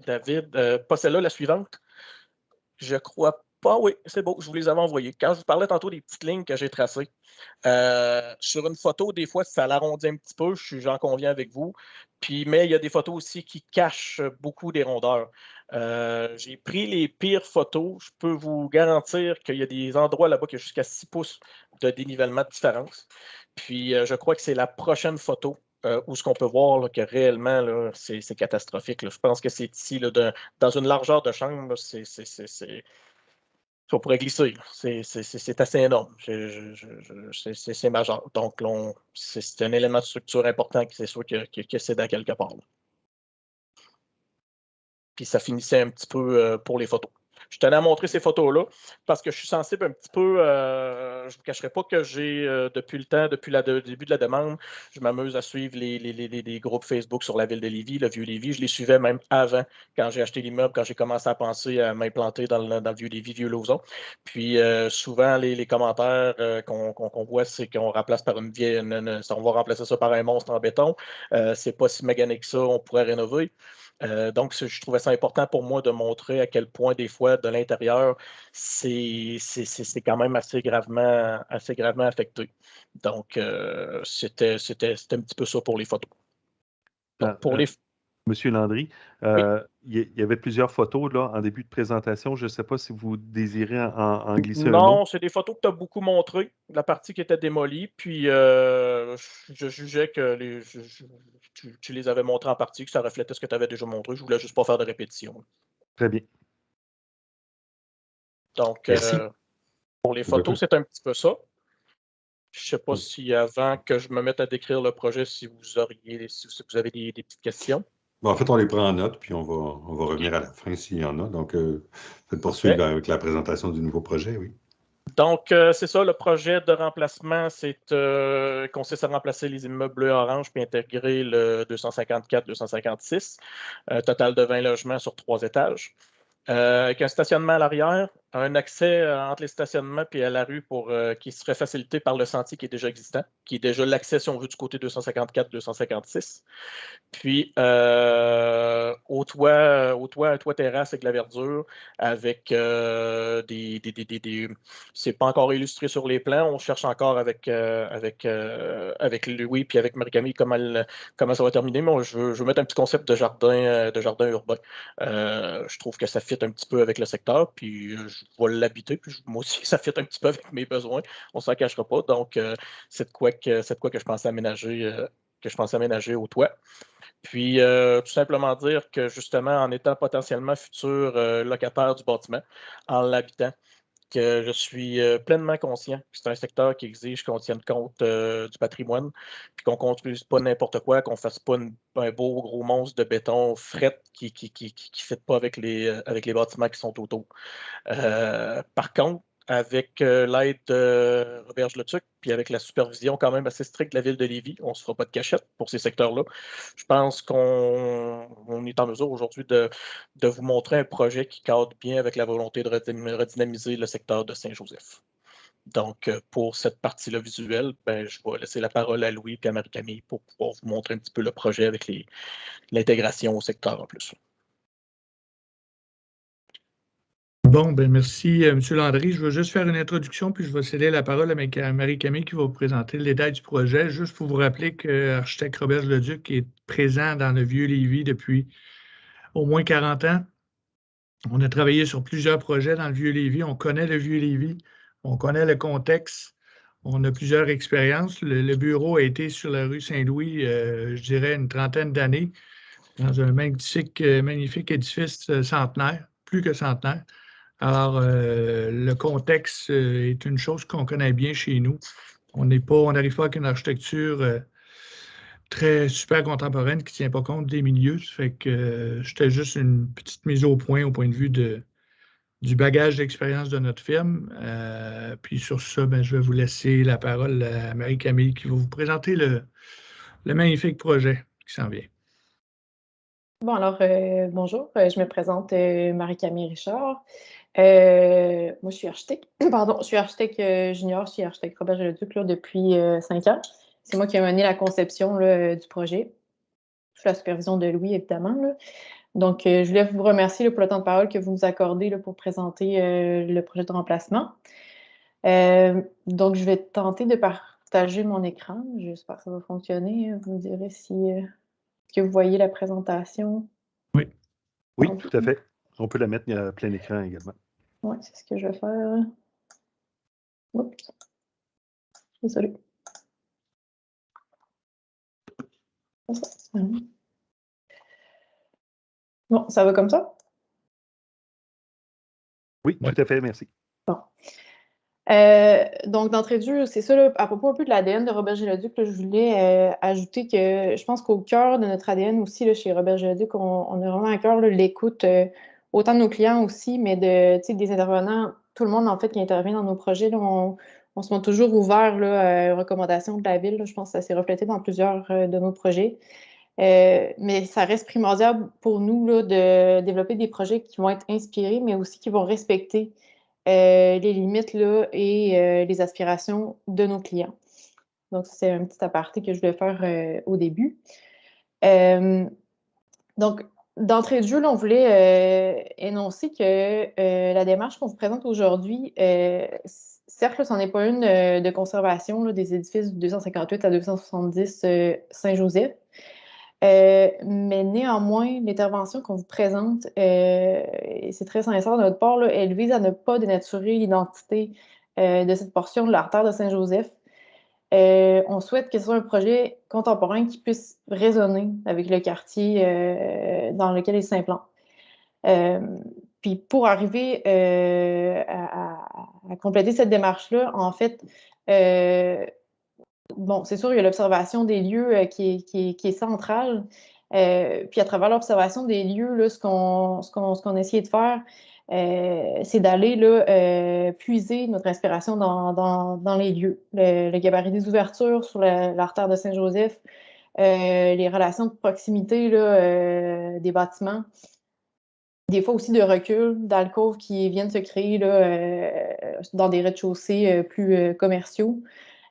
David, pas celle-là, la suivante. Je crois pas, oui, c'est beau, je vous les avais envoyés. Quand je vous parlais tantôt des petites lignes que j'ai tracées, sur une photo, des fois, ça l'arrondit un petit peu, j'en conviens avec vous. Mais il y a des photos aussi qui cachent beaucoup des rondeurs. J'ai pris les pires photos. Je peux vous garantir qu'il y a des endroits là-bas qui ont jusqu'à 6 pouces de dénivellement de différence. Puis, je crois que c'est la prochaine photo où ce qu'on peut voir là, que réellement, c'est catastrophique. Là. Je pense que c'est ici, là, dans une largeur de chambre, on pourrait glisser. C'est assez énorme. C'est majeur. Donc, c'est un élément de structure important qui c'est sûr que c'est dans quelque part. Là. Puis ça finissait un petit peu pour les photos. Je tenais à montrer ces photos-là parce que je suis sensible un petit peu. Je ne vous cacherai pas que j'ai, depuis le début de la demande, je m'amuse à suivre les groupes Facebook sur la ville de Lévis, le vieux Lévis. Je les suivais même avant, quand j'ai acheté l'immeuble, quand j'ai commencé à penser à m'implanter dans le vieux Lévis, vieux Lauson. Puis souvent, les commentaires qu'on voit, c'est qu'on remplace par une vieille. On va remplacer ça par un monstre en béton. C'est pas si magané que ça, on pourrait rénover. Donc, je trouvais ça important pour moi de montrer à quel point, des fois, de l'intérieur, c'est quand même assez gravement affecté. Donc, c'était un petit peu ça pour les photos. Donc, pour les... Monsieur Landry, Oui. il y avait plusieurs photos là, en début de présentation. Je ne sais pas si vous désirez en glisser un mot. Non, c'est des photos que tu as beaucoup montrées, la partie qui était démolie. Puis, je jugeais que tu les avais montrées en partie, que ça reflétait ce que tu avais déjà montré. Je voulais juste pas faire de répétition. Très bien. Donc, pour les photos, c'est un petit peu ça. Je ne sais pas si avant que je me mette à décrire le projet, si vous avez des petites questions. Bon, en fait, on les prend en note, puis on va revenir à la fin s'il y en a. Donc, faites poursuivre avec la présentation du nouveau projet, oui. Donc, c'est ça, le projet de remplacement, consiste à remplacer les immeubles bleu orange puis intégrer le 254-256, un total de 20 logements sur 3 étages. Avec un stationnement à l'arrière, un accès entre les stationnements et à la rue qui serait facilité par le sentier qui est déjà existant, qui est déjà l'accès, si on veut, du côté 254-256. Puis, au toit, un toit terrasse avec la verdure, avec c'est pas encore illustré sur les plans. On cherche encore avec Louis puis avec Marie-Camille comment ça va terminer. Mais je veux mettre un petit concept de jardin urbain. Je trouve que ça fit un petit peu avec le secteur, puis je vais l'habiter, puis moi aussi, ça fit un petit peu avec mes besoins. On s'en cachera pas. Donc, c'est de quoi que je pensais aménager au toit. Puis, tout simplement dire que justement, en étant potentiellement futur locataire du bâtiment, en l'habitant, que je suis pleinement conscient que c'est un secteur qui exige qu'on tienne compte du patrimoine, puis qu'on ne construise pas n'importe quoi, qu'on ne fasse pas un beau gros monstre de béton fret qui ne fit pas avec les bâtiments qui sont autour. Par contre, avec l'aide de Roberge Le Tuc, puis avec la supervision quand même assez stricte de la ville de Lévis, on ne se fera pas de cachette pour ces secteurs-là. Je pense qu'on est en mesure aujourd'hui de vous montrer un projet qui cadre bien avec la volonté de redynamiser le secteur de Saint-Joseph. Donc, pour cette partie-là visuelle, je vais laisser la parole à Louis et à Marie-Camille pour pouvoir vous montrer un petit peu le projet avec l'intégration au secteur en plus. Bon, merci, M. Landry. Je vais juste faire une introduction, puis je vais céder la parole à Marie-Camille qui va vous présenter le détail du projet. Juste pour vous rappeler que l'architecte Robert Leduc est présent dans le Vieux-Lévis depuis au moins 40 ans. On a travaillé sur plusieurs projets dans le Vieux-Lévis. On connaît le Vieux-Lévis, on connaît le contexte, on a plusieurs expériences. Le bureau a été sur la rue Saint-Louis, je dirais, une trentaine d'années, dans un magnifique édifice centenaire, plus que centenaire. Alors, le contexte est une chose qu'on connaît bien chez nous. On n'arrive pas avec une architecture très super contemporaine qui ne tient pas compte des milieux. Ça fait que c'était juste une petite mise au point de vue du bagage d'expérience de notre firme. Puis sur ça, je vais vous laisser la parole à Marie-Camille qui va vous présenter le magnifique projet qui s'en vient. Bon, alors, bonjour, je me présente Marie-Camille Richard. Moi, je suis architecte. Pardon, je suis architecte junior, je suis architecte Robert Leduc depuis 5 ans. C'est moi qui ai mené la conception du projet, sous la supervision de Louis, évidemment. Donc, je voulais vous remercier pour le temps de parole que vous nous accordez pour présenter le projet de remplacement. Donc, je vais tenter de partager mon écran. J'espère que ça va fonctionner. Vous me direz si que vous voyez la présentation. Oui, tout à fait. On peut la mettre à plein écran également. Oui, c'est ce que je vais faire. Oups. Désolée. Bon, ça va comme ça? Oui, tout à fait, merci. Bon. Donc, d'entrée de jeu, c'est ça, à propos un peu de l'ADN de Robert Leduc, je voulais ajouter que je pense qu'au cœur de notre ADN aussi, chez Robert Leduc, on a vraiment à cœur l'écoute, autant de nos clients aussi, mais des intervenants, tout le monde en fait qui intervient dans nos projets. On se montre toujours ouvert aux recommandations de la ville. Je pense que ça s'est reflété dans plusieurs de nos projets. Mais ça reste primordial pour nous de développer des projets qui vont être inspirés, mais aussi qui vont respecter les limites et les aspirations de nos clients. Donc, c'est un petit aparté que je voulais faire au début. Donc, d'entrée de jeu, on voulait énoncer que la démarche qu'on vous présente aujourd'hui, certes, ce n'est pas une de conservation des édifices du 258 à 270 Saint-Joseph, mais néanmoins, l'intervention qu'on vous présente, et c'est très sincère de notre part, elle vise à ne pas dénaturer l'identité de cette portion de l'artère de Saint-Joseph. On souhaite que ce soit un projet contemporain qui puisse résonner avec le quartier dans lequel il s'implante. Puis pour arriver à compléter cette démarche-là, en fait, bon, c'est sûr, il y a l'observation des lieux qui est centrale. Puis à travers l'observation des lieux, ce qu'on a essayé de faire, c'est d'aller puiser notre inspiration dans les lieux. Le gabarit des ouvertures sur l'artère de Saint-Joseph, les relations de proximité des bâtiments. des fois aussi de recul d'alcôves qui viennent se créer là, dans des rez-de-chaussée plus commerciaux.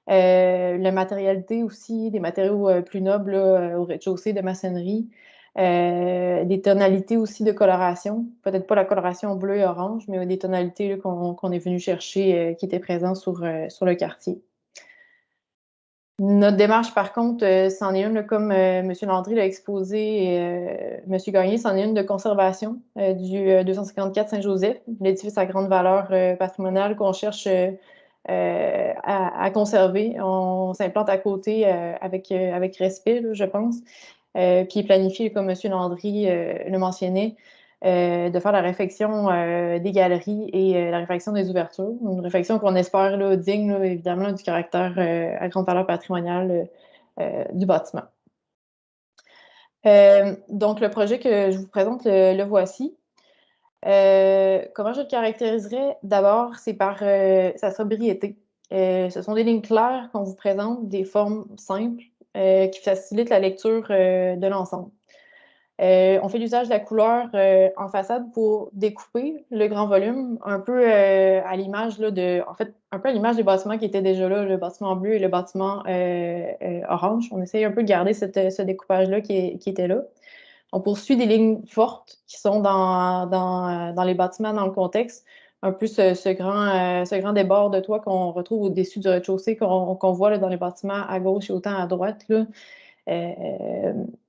La matérialité aussi, des matériaux plus nobles là, au rez-de-chaussée de maçonnerie. Des tonalités aussi de coloration. Peut-être pas la coloration bleu et orange, mais des tonalités qu'on est venu chercher qui étaient présentes sur le quartier. Notre démarche, par contre, c'en est une, là, comme M. Landry l'a exposé, et M. Gagné, c'en est une de conservation du 254 Saint-Joseph, l'édifice à grande valeur patrimoniale qu'on cherche à conserver. On s'implante à côté avec respect, là, je pense, puis planifié, comme M. Landry le mentionnait, de faire la réfection des galeries et la réfection des ouvertures. Une réfection qu'on espère là, digne, là, évidemment, du caractère à grande valeur patrimoniale du bâtiment. Donc, le projet que je vous présente, le voici. Comment je le caractériserais? D'abord, c'est par sa sobriété. Ce sont des lignes claires qu'on vous présente, des formes simples qui facilitent la lecture de l'ensemble. On fait l'usage de la couleur en façade pour découper le grand volume, un peu à l'image un peu à l'image des bâtiments qui étaient déjà là, le bâtiment bleu et le bâtiment orange. On essaye un peu de garder ce découpage-là qui était là. On poursuit des lignes fortes qui sont dans les bâtiments, dans le contexte. Un peu ce grand débord de toit qu'on retrouve au-dessus du rez-de-chaussée, qu'on voit là, dans les bâtiments à gauche et autant à droite, là.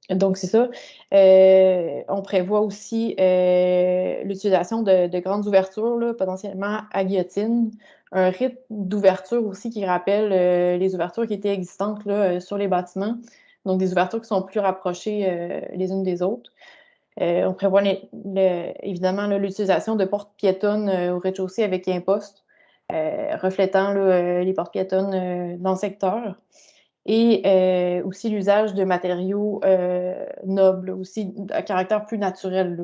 Donc, c'est ça. On prévoit aussi l'utilisation de grandes ouvertures, là, potentiellement à guillotine. Un rythme d'ouverture aussi qui rappelle les ouvertures qui étaient existantes là, sur les bâtiments. Donc, des ouvertures qui sont plus rapprochées les unes des autres. On prévoit évidemment l'utilisation de portes piétonnes au rez-de-chaussée avec imposte, reflétant là, les portes piétonnes dans le secteur. Et aussi l'usage de matériaux nobles, aussi à caractère plus naturel, là.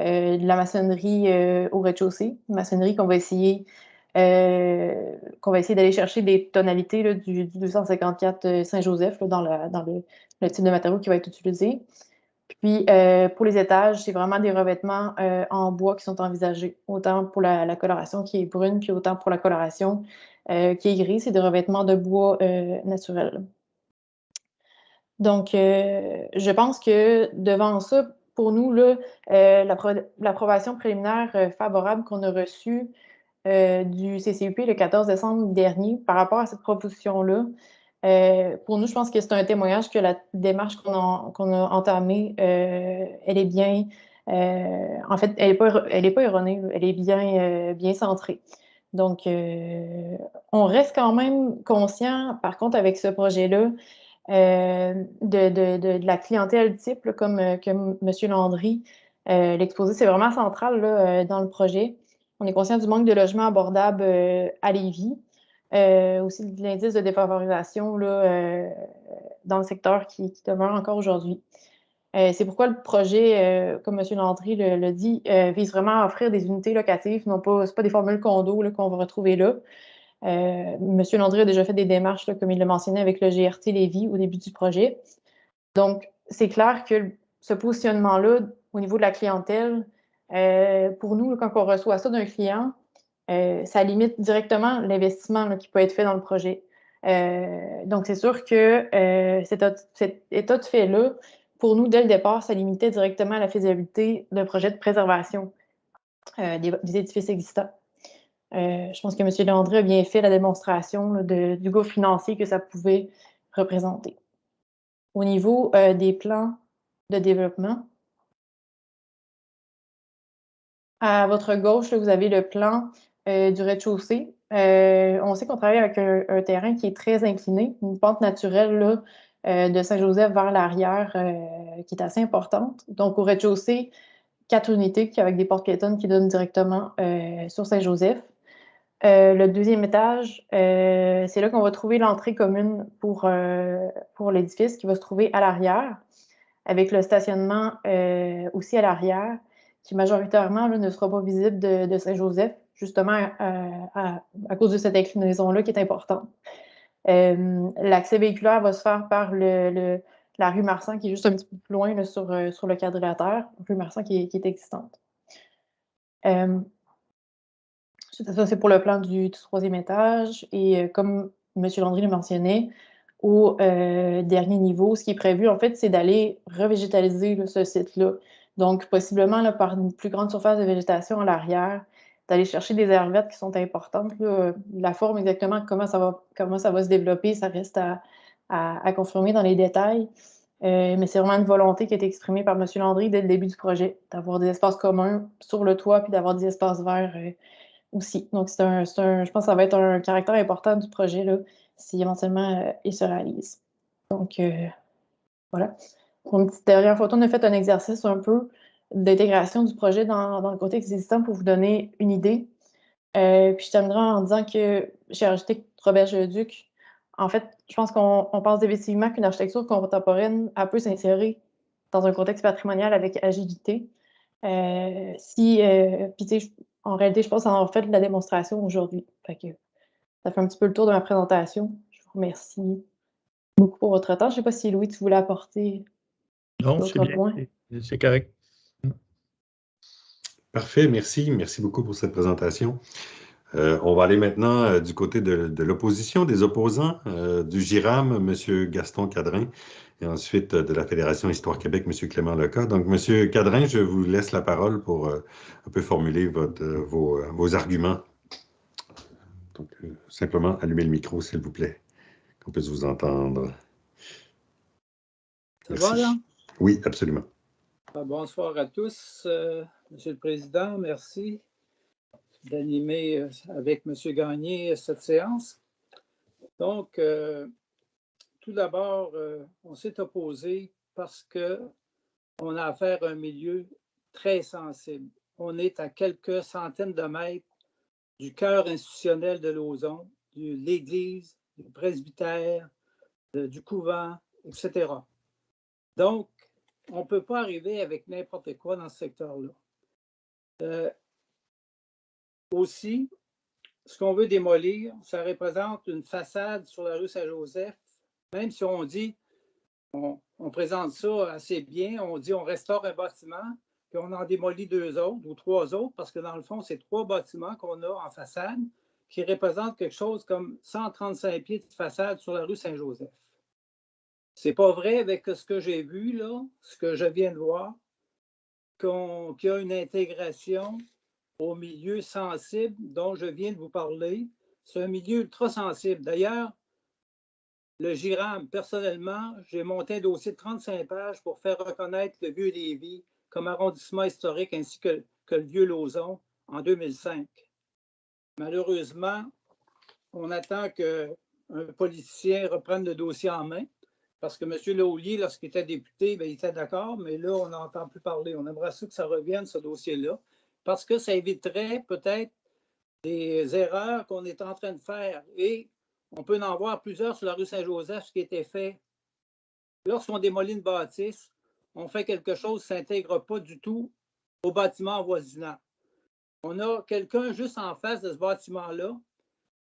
De la maçonnerie au rez-de-chaussée, maçonnerie qu'on va essayer d'aller chercher des tonalités là, du 254 Saint-Joseph là, dans le type de matériaux qui va être utilisé. Puis pour les étages, c'est vraiment des revêtements en bois qui sont envisagés, autant pour la coloration qui est brune, puis autant pour la coloration qui est grise, c'est des revêtements de bois naturels. Donc, je pense que devant ça, pour nous, là, l'approbation préliminaire favorable qu'on a reçue du CCUP le 14 décembre dernier par rapport à cette proposition-là, pour nous, je pense que c'est un témoignage que la démarche qu'on a entamée, elle est bien, en fait, elle est pas erronée, elle est bien centrée. Donc, on reste quand même conscient, par contre, avec ce projet-là, de la clientèle type, là, comme que M. Landry l'exposé, c'est vraiment central là, dans le projet. On est conscient du manque de logements abordables à Lévis, aussi de l'indice de défavorisation là, dans le secteur qui demeure encore aujourd'hui. C'est pourquoi le projet, comme M. Landry le dit, vise vraiment à offrir des unités locatives, non pas, c'est pas des formules condo qu'on va retrouver là. M. Landry a déjà fait des démarches, là, comme il l'a mentionné, avec le GRT Lévis au début du projet. Donc, c'est clair que ce positionnement-là, au niveau de la clientèle, pour nous, quand on reçoit ça d'un client, ça limite directement l'investissement qui peut être fait dans le projet. Donc, c'est sûr que cet état de fait-là, pour nous, dès le départ, ça limitait directement la faisabilité d'un projet de préservation des édifices existants. Je pense que M. Landry a bien fait la démonstration là, du gouffre financier que ça pouvait représenter. Au niveau des plans de développement, à votre gauche, là, vous avez le plan du rez-de-chaussée. On sait qu'on travaille avec un terrain qui est très incliné, une pente naturelle là, de Saint-Joseph vers l'arrière qui est assez importante. Donc, au rez-de-chaussée, 4 unités avec des portes piétonnes qui donnent directement sur Saint-Joseph. Le deuxième étage, c'est là qu'on va trouver l'entrée commune pour l'édifice qui va se trouver à l'arrière, avec le stationnement aussi à l'arrière, qui majoritairement là, ne sera pas visible de Saint-Joseph, justement à cause de cette inclinaison-là qui est importante. L'accès véhiculaire va se faire par la rue Marsan, qui est juste un petit peu plus loin là, sur le quadrilatère, rue Marsan qui est existante. Ça, c'est pour le plan du 3e étage. Et comme M. Landry le mentionnait, au dernier niveau, ce qui est prévu, en fait, c'est d'aller revégétaliser là, ce site-là. Donc, possiblement, là, par une plus grande surface de végétation à l'arrière, d'aller chercher des aires vertes qui sont importantes. Là. La forme exactement, comment ça va se développer, ça reste à confirmer dans les détails. Mais c'est vraiment une volonté qui a été exprimée par M. Landry dès le début du projet, d'avoir des espaces communs sur le toit puis d'avoir des espaces verts aussi. Donc, je pense que ça va être un caractère important du projet là, si éventuellement il se réalise. Donc, voilà. Pour une petite dernière photo, on a fait un exercice un peu d'intégration du projet dans le contexte existant pour vous donner une idée. Puis je terminerai en disant que chez Architecte Robert-Leduc, en fait, je pense qu'on pense définitivement qu'une architecture contemporaine peut s'insérer dans un contexte patrimonial avec agilité. Puis, tu sais, en réalité, je pense en fait la démonstration aujourd'hui. Fait que ça fait un petit peu le tour de ma présentation. Je vous remercie beaucoup pour votre temps. Je ne sais pas si Louis, tu voulais apporter d'autres points. C'est correct. Parfait, merci. Merci beaucoup pour cette présentation. On va aller maintenant du côté de l'opposition, des opposants, du GIRAM, M. Gaston Cadrin, et ensuite de la Fédération Histoire Québec, M. Clément Leca. Donc, M. Cadrin, je vous laisse la parole pour un peu formuler vos arguments. Donc, simplement, allumez le micro, s'il vous plaît, qu'on puisse vous entendre. Ça va, là? Oui, absolument. Bonsoir à tous. Monsieur le Président, merci d'animer avec M. Gagné cette séance. Donc, tout d'abord, on s'est opposé parce qu'on a affaire à un milieu très sensible. On est à quelques centaines de mètres du cœur institutionnel de Lauson, de l'église, du presbytère, du couvent, etc. Donc, on ne peut pas arriver avec n'importe quoi dans ce secteur-là. Aussi, ce qu'on veut démolir, ça représente une façade sur la rue Saint-Joseph. Même si on dit, on présente ça assez bien, on dit on restaure un bâtiment, puis on en démolit 2 autres ou 3 autres, parce que dans le fond, c'est 3 bâtiments qu'on a en façade qui représentent quelque chose comme 135 pieds de façade sur la rue Saint-Joseph. C'est pas vrai avec ce que j'ai vu, là, ce que je viens de voir, qu'il y a une intégration au milieu sensible dont je viens de vous parler. C'est un milieu ultra sensible. D'ailleurs, le GIRAM, personnellement, j'ai monté un dossier de 35 pages pour faire reconnaître le Vieux-Lévis comme arrondissement historique ainsi que le Vieux-Lauson en 2005. Malheureusement, on attend qu'un politicien reprenne le dossier en main parce que M. Laulier, lorsqu'il était député, il était d'accord, mais là, on n'entend plus parler. On aimerait ça que ça revienne, ce dossier-là, parce que ça éviterait peut-être des erreurs qu'on est en train de faire. Et on peut en voir plusieurs sur la rue Saint-Joseph, ce qui était fait. Lorsqu'on démolit une bâtisse, on fait quelque chose qui ne s'intègre pas du tout au bâtiment avoisinant. On a quelqu'un juste en face de ce bâtiment-là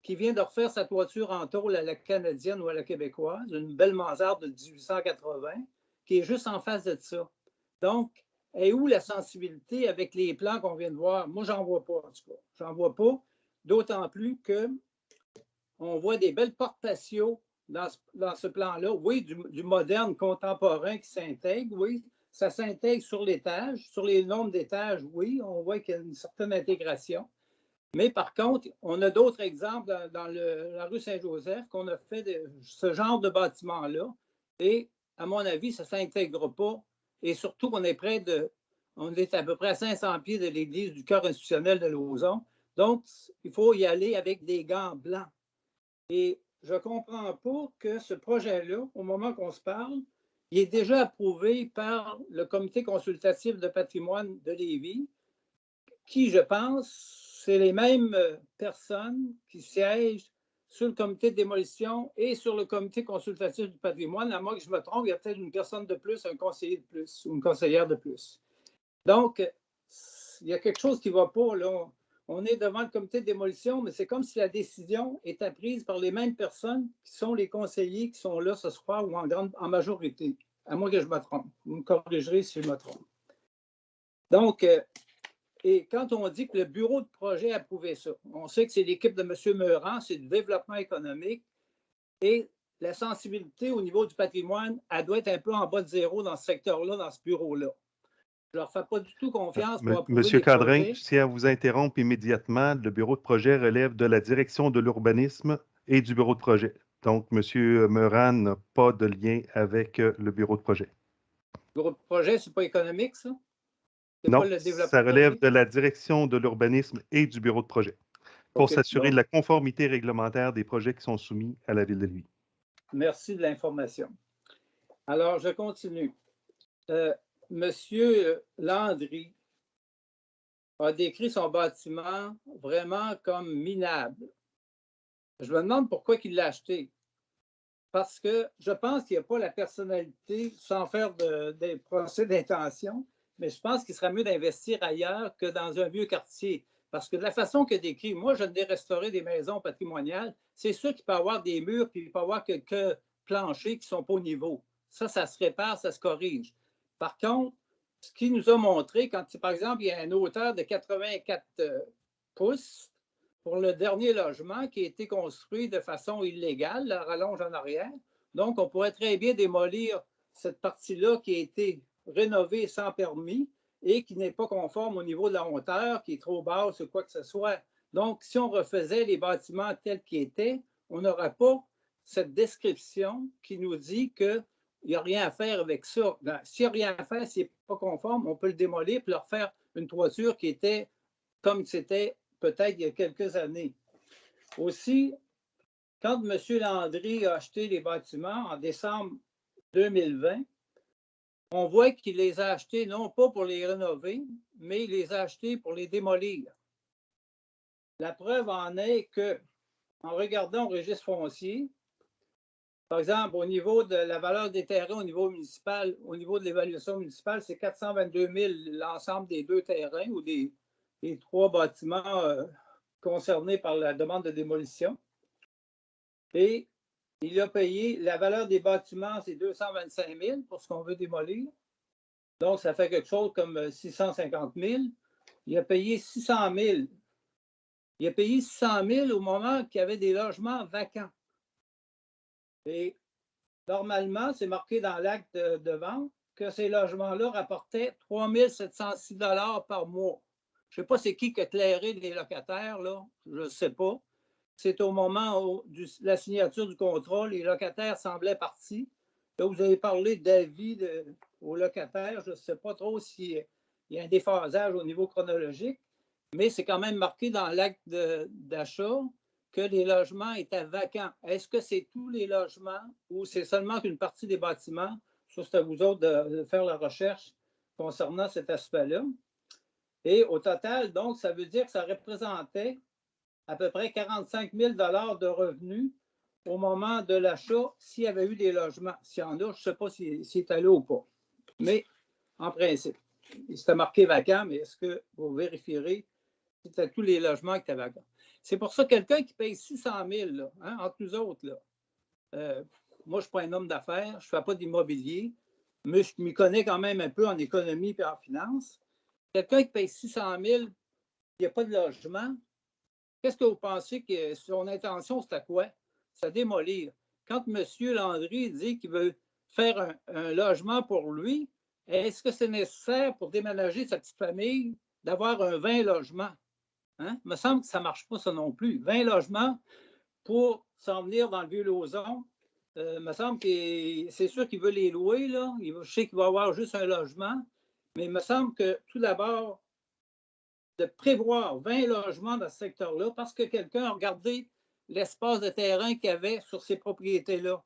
qui vient de refaire sa toiture en tôle à la canadienne ou à la québécoise, une belle mansarde de 1880, qui est juste en face de ça. Donc, est où la sensibilité avec les plans qu'on vient de voir? Moi, j'en vois pas, en tout cas. J'en vois pas, d'autant plus qu'on voit des belles portes patio dans ce plan-là. Oui, du moderne contemporain qui s'intègre, oui. Ça s'intègre sur l'étage. Sur les nombres d'étages, oui, on voit qu'il y a une certaine intégration. Mais par contre, on a d'autres exemples dans la rue Saint-Joseph qu'on a fait ce genre de bâtiment-là. Et à mon avis, ça ne s'intègre pas. Et surtout qu'on est on est à peu près à 500 pieds de l'église du cœur institutionnel de Lauson. Donc, il faut y aller avec des gants blancs. Et je ne comprends pas que ce projet-là, au moment qu'on se parle, il est déjà approuvé par le comité consultatif de patrimoine de Lévis, qui, je pense, c'est les mêmes personnes qui siègent sur le comité de démolition et sur le comité consultatif du patrimoine. À moins que je me trompe, il y a peut-être une personne de plus, un conseiller de plus ou une conseillère de plus. Donc, il y a quelque chose qui ne va pas, là. On est devant le comité de démolition, mais c'est comme si la décision était prise par les mêmes personnes qui sont les conseillers qui sont là ce soir ou en majorité, à moins que je me trompe. Vous me corrigerez si je me trompe. Donc, Et quand on dit que le bureau de projet a approuvé ça, on sait que c'est l'équipe de M. Meurant, c'est du développement économique, et la sensibilité au niveau du patrimoine, elle doit être un peu en bas de zéro dans ce secteur-là, dans ce bureau-là. Je ne leur fais pas du tout confiance pour approuver Monsieur des Cadrin, projets. je tiens à vous interrompre immédiatement. Le bureau de projet relève de la direction de l'urbanisme et du bureau de projet. Donc, M. Meurant n'a pas de lien avec le bureau de projet. Le bureau de projet, ce n'est pas économique, ça? C'est Non, pas le développement ça relève économique? de la direction de l'urbanisme et du bureau de projet pour OK, s'assurer bon. de la conformité réglementaire des projets qui sont soumis à la Ville de Lévis. Merci de l'information. Alors, je continue. Monsieur Landry a décrit son bâtiment vraiment comme minable. Je me demande pourquoi il l'a acheté. Parce que je pense qu'il n'y a pas la personnalité, sans faire des procès d'intention, mais je pense qu'il serait mieux d'investir ailleurs que dans un vieux quartier. Parce que de la façon que décrit, moi, je n'ai restauré des maisons patrimoniales, c'est sûr qu'il peut y avoir des murs, puis il peut y avoir quelques planchers qui ne sont pas au niveau. Ça se répare, ça se corrige. Par contre, ce qu'il nous a montré, quand, par exemple, il y a une hauteur de 84 pouces pour le dernier logement qui a été construit de façon illégale, la rallonge en arrière. Donc, on pourrait très bien démolir cette partie-là qui a été rénovée sans permis et qui n'est pas conforme au niveau de la hauteur, qui est trop basse ou quoi que ce soit. Donc, si on refaisait les bâtiments tels qu'ils étaient, on n'aurait pas cette description qui nous dit qu'il n'y a rien à faire avec ça. S'il n'y a rien à faire, si ce n'est pas conforme, on peut le démolir et leur faire une toiture qui était comme c'était peut-être il y a quelques années. Aussi, quand M. Landry a acheté les bâtiments en décembre 2020, on voit qu'il les a achetés non pas pour les rénover, mais il les a achetés pour les démolir. La preuve en est que, en regardant au registre foncier, par exemple, au niveau de la valeur des terrains au niveau municipal, au niveau de l'évaluation municipale, c'est 422 000 l'ensemble des 2 terrains ou des 3 bâtiments concernés par la demande de démolition. Et il a payé, la valeur des bâtiments, c'est 225 000 pour ce qu'on veut démolir. Donc, ça fait quelque chose comme 650 000. Il a payé 600 000. Il a payé 600 000 au moment qu'il y avait des logements vacants. Et normalement, c'est marqué dans l'acte de vente que ces logements-là rapportaient 3 706 $ par mois. Je ne sais pas c'est qui a éclairé les locataires, là. Je ne sais pas. C'est au moment de la signature du contrat, les locataires semblaient partis. Là, vous avez parlé d'avis aux locataires. Je ne sais pas trop s'il y a un déphasage au niveau chronologique, mais c'est quand même marqué dans l'acte d'achat que les logements étaient vacants. Est-ce que c'est tous les logements ou c'est seulement qu'une partie des bâtiments? Ça, c'est à vous autres de faire la recherche concernant cet aspect-là. Et au total, donc, ça veut dire que ça représentait à peu près 45 000 $ de revenus au moment de l'achat s'il y avait eu des logements. S'il y en a, je ne sais pas s'il est allé ou pas. Mais en principe, c'était marqué vacant, mais est-ce que vous vérifierez si c'était tous les logements qui étaient vacants? C'est pour ça que quelqu'un qui paye 600 000, là, hein, entre nous autres, là, moi, je ne suis pas un homme d'affaires, je ne fais pas d'immobilier, mais je m'y connais quand même un peu en économie et en finance. Quelqu'un qui paye 600 000, il n'y a pas de logement. Qu'est-ce que vous pensez que son intention, c'est à quoi? C'est démolir. Quand M. Landry dit qu'il veut faire un logement pour lui, est-ce que c'est nécessaire pour déménager sa petite famille d'avoir un 20 logements? Hein? Il me semble que ça ne marche pas, ça non plus. 20 logements pour s'en venir dans le Vieux-Lauson. Il me semble que c'est sûr qu'il veut les louer, là. Je sais qu'il va avoir juste un logement, mais il me semble que tout d'abord, de prévoir 20 logements dans ce secteur-là parce que quelqu'un a regardé l'espace de terrain qu'il y avait sur ces propriétés-là.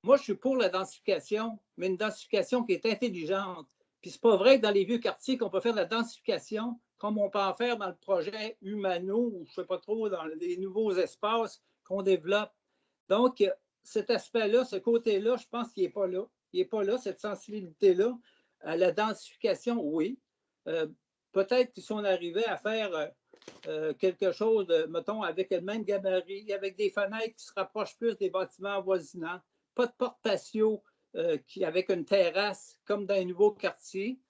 Moi, je suis pour la densification, mais une densification qui est intelligente. Puis c'est pas vrai que dans les vieux quartiers qu'on peut faire de la densification comme on peut en faire dans le projet Humano ou je ne sais pas trop, dans les nouveaux espaces qu'on développe. Donc, cet aspect-là, ce côté-là, je pense qu'il n'est pas là. Il n'est pas là, cette sensibilité-là. La densification, oui. Peut-être que si on arrivait à faire quelque chose, mettons, avec le même gabarit, avec des fenêtres qui se rapprochent plus des bâtiments avoisinants, pas de porte-patio avec une terrasse comme dans les nouveaux quartiers,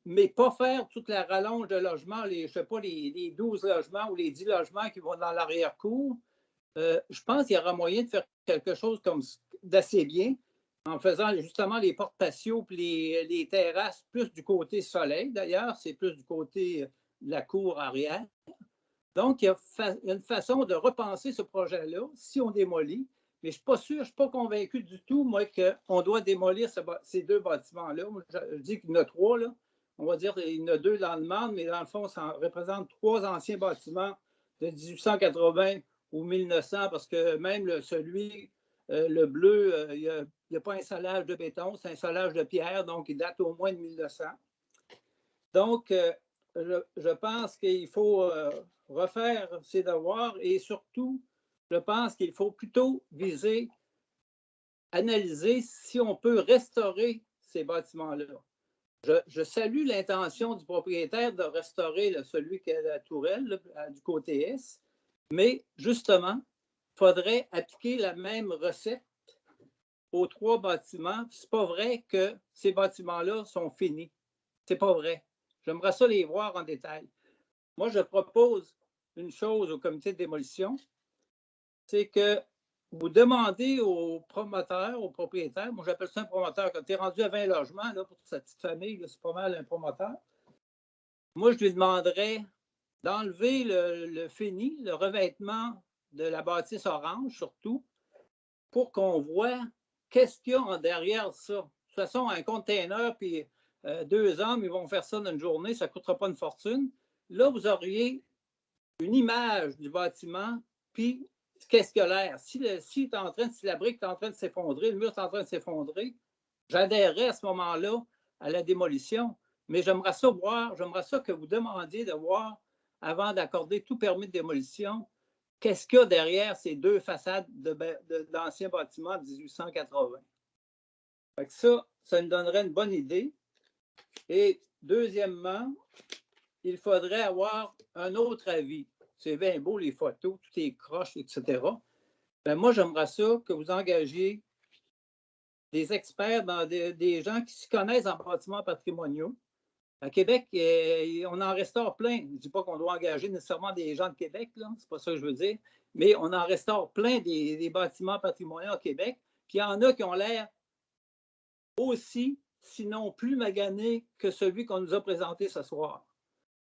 mais pas faire toute la rallonge de logements, je ne sais pas, les 12 logements ou les 10 logements qui vont dans l'arrière-cour. Je pense qu'il y aura moyen de faire quelque chose comme d'assez bien en faisant justement les portes patio et les terrasses plus du côté soleil. D'ailleurs, c'est plus du côté de la cour arrière. Donc, il y a une façon de repenser ce projet-là si on démolit. Mais je ne suis pas sûr, je ne suis pas convaincu du tout, moi, qu'on doit démolir ces deux bâtiments-là. Je dis qu'il y en a trois, là. On va dire qu'il y en a deux dans le demande, mais dans le fond, ça représente trois anciens bâtiments de 1880 ou 1900, parce que même celui, le bleu, il n'y a pas un solage de béton, c'est un solage de pierre, donc il date au moins de 1900. Donc, je pense qu'il faut refaire ses devoirs et surtout, je pense qu'il faut plutôt viser, analyser si on peut restaurer ces bâtiments-là. Je salue l'intention du propriétaire de restaurer celui qui a la tourelle du côté est, mais justement, il faudrait appliquer la même recette aux trois bâtiments. Ce n'est pas vrai que ces bâtiments-là sont finis. Ce n'est pas vrai. J'aimerais ça les voir en détail. Moi, je propose une chose au comité de démolition, c'est que vous demandez aux promoteurs, aux propriétaires, moi j'appelle ça un promoteur, quand tu es rendu à 20 logements là, pour sa petite famille, c'est pas mal un promoteur. Moi, je lui demanderais d'enlever le fini, le revêtement de la bâtisse orange surtout, pour qu'on voit qu'est-ce qu'il y a en derrière ça. De toute façon, un container, puis 2 hommes, ils vont faire ça dans une journée, ça ne coûtera pas une fortune. Là, vous auriez une image du bâtiment, puis qu'est-ce qu'il a l'air. Si la brique est en train de s'effondrer, le mur est en train de s'effondrer, j'adhérerais à ce moment-là à la démolition. Mais j'aimerais ça que vous demandiez de voir, avant d'accorder tout permis de démolition, qu'est-ce qu'il y a derrière ces deux façades d'anciens bâtiments de 1880. Fait que ça nous donnerait une bonne idée. Et deuxièmement, il faudrait avoir un autre avis. C'est bien beau, les photos, tout est croche, etc. Ben moi, j'aimerais ça que vous engagiez des experts, des gens qui s'y connaissent en bâtiments patrimoniaux. À Québec, on en restaure plein. Je ne dis pas qu'on doit engager nécessairement des gens de Québec, ce n'est pas ça que je veux dire, mais on en restaure plein des bâtiments patrimoniaux au Québec. Puis il y en a qui ont l'air aussi, sinon plus maganés que celui qu'on nous a présenté ce soir.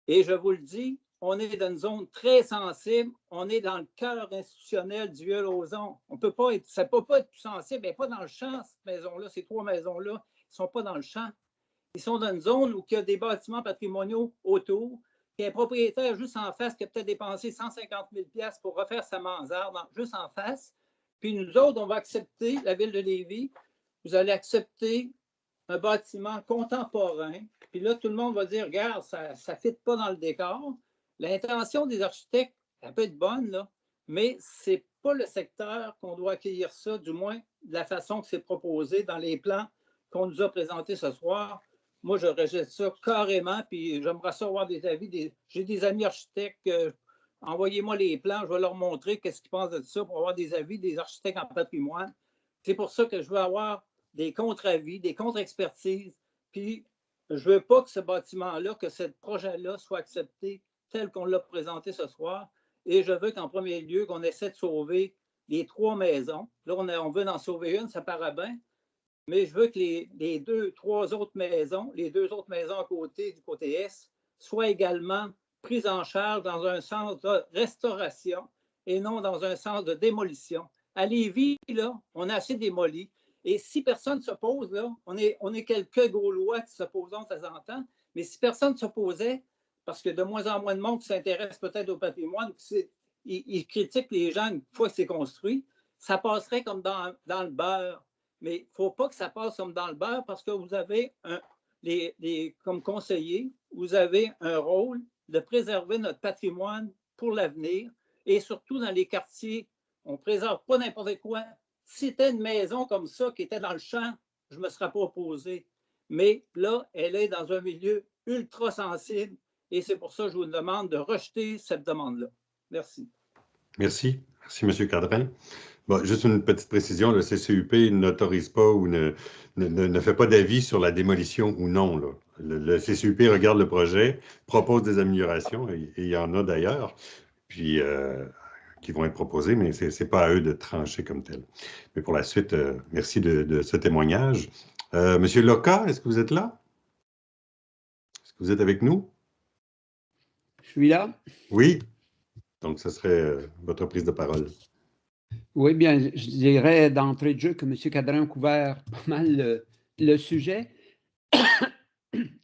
Et je vous le dis, on est dans une zone très sensible. On est dans le cœur institutionnel du Vieux-Lauson. Ça ne peut pas être plus sensible. Mais pas dans le champ, cette maison-là, ces trois maisons-là, ils ne sont pas dans le champ. Ils sont dans une zone où il y a des bâtiments patrimoniaux autour. Il y a un propriétaire juste en face qui a peut-être dépensé 150 000 $ pour refaire sa mansarde juste en face. Puis nous autres, on va accepter, la ville de Lévis, vous allez accepter un bâtiment contemporain. Puis là, tout le monde va dire, regarde, ça ne fit pas dans le décor. L'intention des architectes, elle peut être bonne, là, mais ce n'est pas le secteur qu'on doit accueillir ça, du moins de la façon que c'est proposé dans les plans qu'on nous a présentés ce soir. Moi, je rejette ça carrément, puis j'aimerais ça avoir des avis. J'ai des amis architectes, envoyez-moi les plans, je vais leur montrer qu'est-ce qu'ils pensent de ça pour avoir des avis des architectes en patrimoine. C'est pour ça que je veux avoir des contre-avis, des contre-expertises, puis je ne veux pas que ce bâtiment-là, que ce projet-là soit accepté tel qu'on l'a présenté ce soir, et je veux qu'en premier lieu, qu'on essaie de sauver les trois maisons. Là, on veut en sauver une, ça paraît bien, mais je veux que les deux autres maisons à côté, du côté est, soient également prises en charge dans un sens de restauration et non dans un sens de démolition. À Lévis, là, on a assez démoli. Et si personne ne s'oppose, là, on est quelques Gaulois qui s'opposent de temps en temps, mais si personne ne s'opposait, parce que de moins en moins de monde s'intéresse peut-être au patrimoine, ils critiquent les gens une fois que c'est construit, ça passerait comme dans le beurre. Mais il ne faut pas que ça passe comme dans le beurre parce que vous avez, comme conseiller, vous avez un rôle de préserver notre patrimoine pour l'avenir et surtout dans les quartiers. On ne préserve pas n'importe quoi. Si c'était une maison comme ça qui était dans le champ, je ne me serais pas opposé. Mais là, elle est dans un milieu ultra sensible et c'est pour ça que je vous demande de rejeter cette demande-là. Merci. Merci. Merci, M. Cadrin. Bon, juste une petite précision, le CCUP n'autorise pas ou ne fait pas d'avis sur la démolition ou non. Là. Le CCUP regarde le projet, propose des améliorations, et il y en a d'ailleurs, puis qui vont être proposées, mais ce n'est pas à eux de trancher comme tel. Mais pour la suite, merci de ce témoignage. Monsieur Loca, est-ce que vous êtes là? Est-ce que vous êtes avec nous? Je suis là. Oui. Donc, ce serait votre prise de parole. Oui, bien, je dirais d'entrée de jeu que M. Cadrin a couvert pas mal le sujet.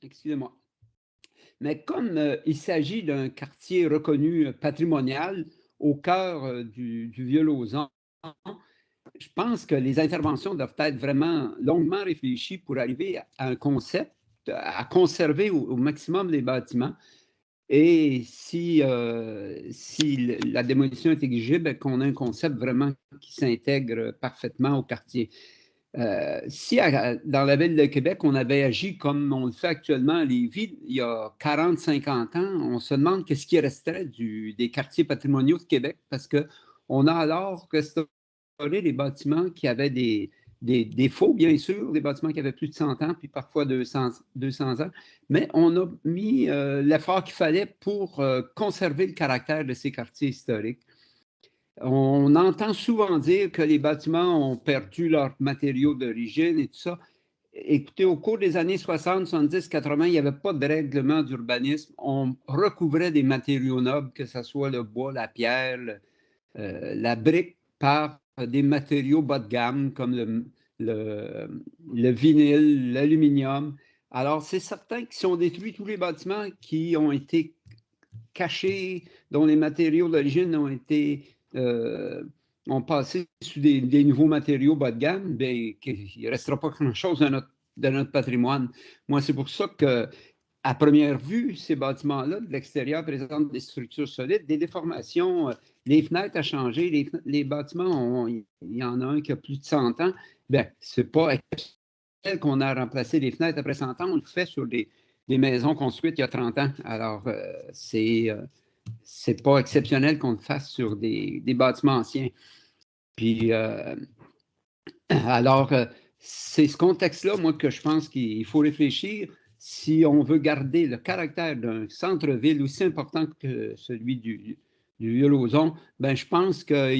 Excusez-moi. Mais comme il s'agit d'un quartier reconnu patrimonial au cœur du Vieux-Lauson, je pense que les interventions doivent être vraiment longuement réfléchies pour arriver à un concept, à conserver au maximum les bâtiments. Et si la démolition est exigible, qu'on a un concept vraiment qui s'intègre parfaitement au quartier. Si dans la ville de Québec, on avait agi comme on le fait actuellement à Lévis, il y a 40-50 ans, on se demande qu'est-ce qui resterait des quartiers patrimoniaux de Québec, parce qu'on a alors restauré des bâtiments qui avaient des défauts, bien sûr, des bâtiments qui avaient plus de 100 ans, puis parfois 200 ans, mais on a mis l'effort qu'il fallait pour conserver le caractère de ces quartiers historiques. On entend souvent dire que les bâtiments ont perdu leurs matériaux d'origine et tout ça. Écoutez, au cours des années 60, 70, 80, il n'y avait pas de règlement d'urbanisme. On recouvrait des matériaux nobles, que ce soit le bois, la pierre, la brique, par des matériaux bas de gamme comme le vinyle, l'aluminium. Alors, c'est certain que si on détruit tous les bâtiments qui ont été cachés, dont les matériaux d'origine ont passé sous des nouveaux matériaux bas de gamme, bien, il ne restera pas grand-chose de notre patrimoine. Moi, c'est pour ça que, à première vue, ces bâtiments-là, de l'extérieur, présentent des structures solides, des déformations. Les fenêtres ont changé, les bâtiments, il y en a un qui a plus de 100 ans. Bien, ce n'est pas exceptionnel qu'on a remplacé les fenêtres après 100 ans. On le fait sur des maisons construites il y a 30 ans. Alors, c'est pas exceptionnel qu'on le fasse sur des bâtiments anciens. Puis, alors, c'est ce contexte-là, moi, que je pense qu'il faut réfléchir. Si on veut garder le caractère d'un centre-ville aussi important que celui du Vieux-Lauson, ben, je pense que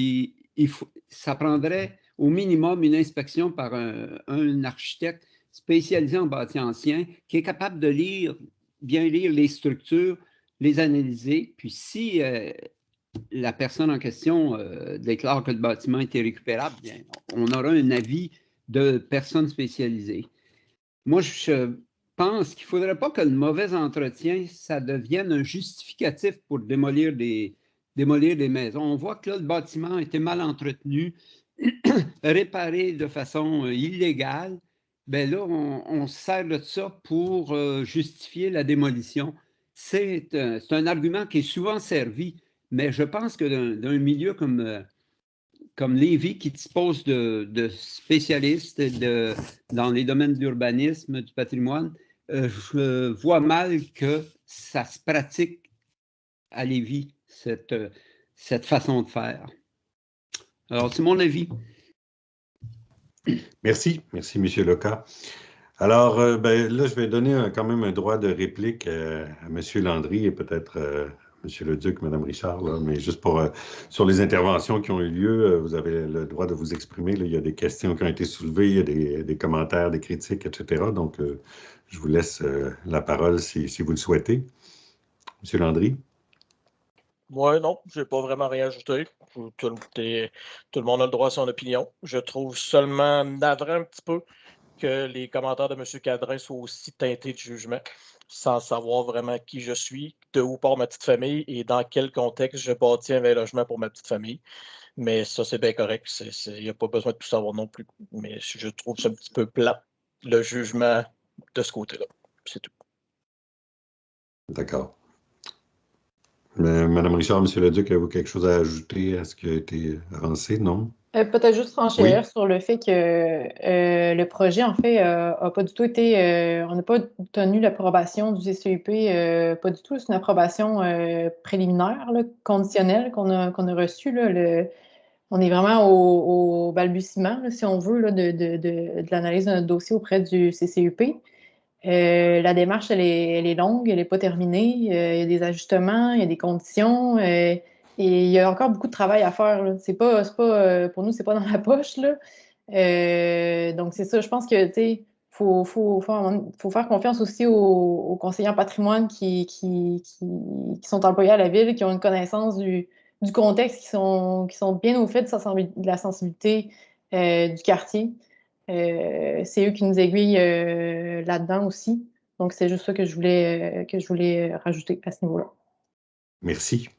ça prendrait au minimum une inspection par un architecte spécialisé en bâti ancien qui est capable de bien lire les structures, les analyser, puis si la personne en question déclare que le bâtiment était récupérable, bien, on aura un avis de personnes spécialisées. Moi, je pense qu'il ne faudrait pas que le mauvais entretien, ça devienne un justificatif pour démolir des maisons. On voit que là, le bâtiment a été mal entretenu, réparé de façon illégale. Bien là, on se sert de ça pour justifier la démolition. C'est un argument qui est souvent servi, mais je pense que d'un milieu comme Lévis, qui dispose de spécialistes dans les domaines de l'urbanisme, du patrimoine, je vois mal que ça se pratique à Lévis, cette façon de faire. Alors, c'est mon avis. Merci, M. Loca. Alors, là, je vais donner quand même un droit de réplique à M. Landry et peut-être M. Leduc, Mme Richard, là, mais juste sur les interventions qui ont eu lieu, vous avez le droit de vous exprimer. Là, il y a des questions qui ont été soulevées, il y a des commentaires, des critiques, etc. Donc, je vous laisse la parole si vous le souhaitez. M. Landry? Moi, non, je n'ai pas vraiment rien ajouté. Tout le monde a le droit à son opinion. Je trouve seulement navrant un petit peu que les commentaires de M. Cadrin soient aussi teintés de jugement, sans savoir vraiment qui je suis, de où part ma petite famille et dans quel contexte je bâtis un logement pour ma petite famille. Mais ça, c'est bien correct. Il n'y a pas besoin de tout savoir non plus. Mais je trouve ça un petit peu plat, le jugement de ce côté-là. C'est tout. D'accord. Mme Richard, M. Leduc, avez-vous quelque chose à ajouter à ce qui a été avancé, non? Peut-être juste renchérir sur le fait que le projet, en fait, n'a pas du tout été... on n'a pas obtenu l'approbation du CCUP, pas du tout. C'est une approbation préliminaire, là, conditionnelle qu'on a reçue. Là, on est vraiment au balbutiement, là, si on veut, là, de l'analyse de notre dossier auprès du CCUP. La démarche, elle est longue, elle n'est pas terminée. Il y a des ajustements, il y a des conditions, et il y a encore beaucoup de travail à faire, là. Pour nous, c'est pas dans la poche, là. Donc, c'est ça. Je pense que, tu sais, faut faire confiance aussi aux conseillers en patrimoine qui sont employés à la ville, qui ont une connaissance du contexte, qui sont bien au fait de la sensibilité du quartier. C'est eux qui nous aiguillent là-dedans aussi. Donc, c'est juste ça que je voulais rajouter à ce niveau-là. Merci.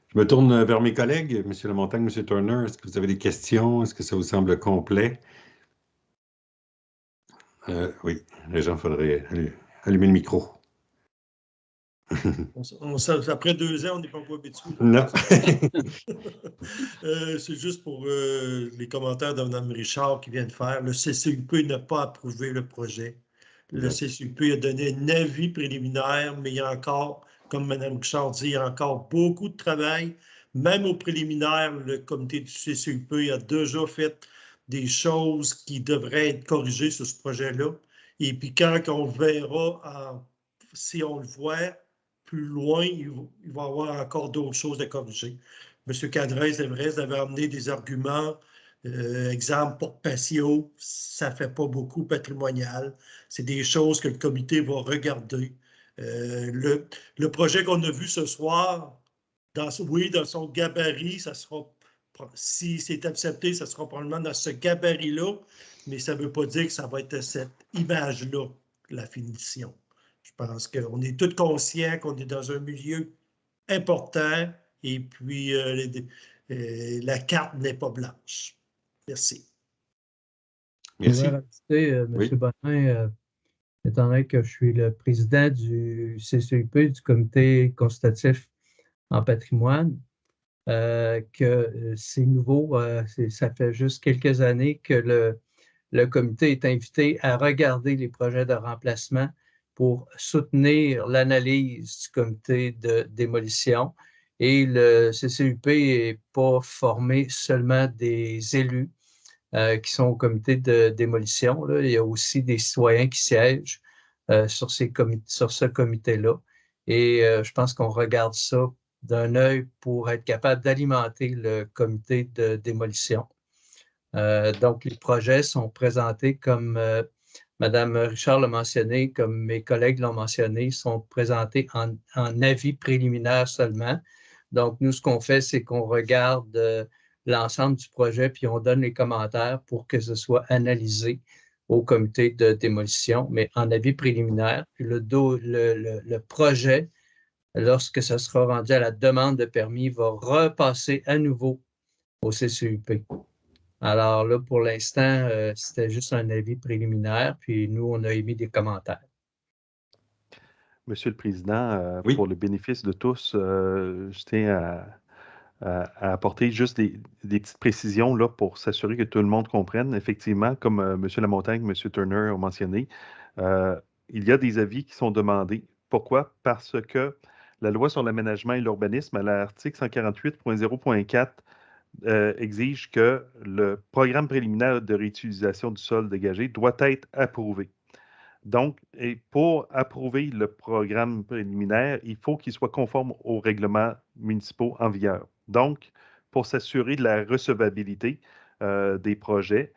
Je me tourne vers mes collègues. M. Lamontagne, M. Turner, est-ce que vous avez des questions? Est-ce que ça vous semble complet? Oui, les gens, il faudrait allumer le micro. Après 2 ans, on n'est pas habitué. Non. C'est juste pour les commentaires de Mme Richard qui vient de faire. Le CCUP n'a pas approuvé le projet. Le CCUP a donné un avis préliminaire, mais il y a encore, comme Mme Richard dit, il y a encore beaucoup de travail. Même au préliminaire, le comité du CCUP a déjà fait des choses qui devraient être corrigées sur ce projet-là. Et puis quand on verra, si on le voit plus loin, il va y avoir encore d'autres choses à corriger. M. Cadrez, c'est vrai, avait amené des arguments. Exemple, porte patio, ça ne fait pas beaucoup patrimonial. C'est des choses que le comité va regarder. Le projet qu'on a vu ce soir, dans son gabarit, ça sera, si c'est accepté, ça sera probablement dans ce gabarit-là, mais ça ne veut pas dire que ça va être cette image-là, la finition. Je pense qu'on est tous conscients qu'on est dans un milieu important et puis la carte n'est pas blanche. Merci. Merci. M. Bonnin, étant donné que je suis le président du CCUP, du Comité consultatif en patrimoine, que c'est nouveau, ça fait juste quelques années que le comité est invité à regarder les projets de remplacement pour soutenir l'analyse du comité de démolition. Et le CCUP n'est pas formé seulement des élus qui sont au comité de démolition. Là. Il y a aussi des citoyens qui siègent sur ce comité-là. Et je pense qu'on regarde ça d'un œil pour être capable d'alimenter le comité de démolition. Donc, les projets sont présentés comme Mme Richard l'a mentionné, comme mes collègues l'ont mentionné, sont présentés en avis préliminaire seulement. Donc, nous, ce qu'on fait, c'est qu'on regarde l'ensemble du projet, puis on donne les commentaires pour que ce soit analysé au comité de démolition, mais en avis préliminaire. Puis le projet, lorsque ça sera rendu à la demande de permis, va repasser à nouveau au CCUP. Alors là, pour l'instant, c'était juste un avis préliminaire, puis nous, on a émis des commentaires. Monsieur le Président, oui. Pour le bénéfice de tous, je tiens à apporter juste des petites précisions là, pour s'assurer que tout le monde comprenne. Effectivement, comme M. Lamontagne, M. Turner ont mentionné, il y a des avis qui sont demandés. Pourquoi? Parce que la loi sur l'aménagement et l'urbanisme, à l'article 148.0.4, exige que le programme préliminaire de réutilisation du sol dégagé doit être approuvé. Donc, et pour approuver le programme préliminaire, il faut qu'il soit conforme aux règlements municipaux en vigueur. Donc, pour s'assurer de la recevabilité des projets,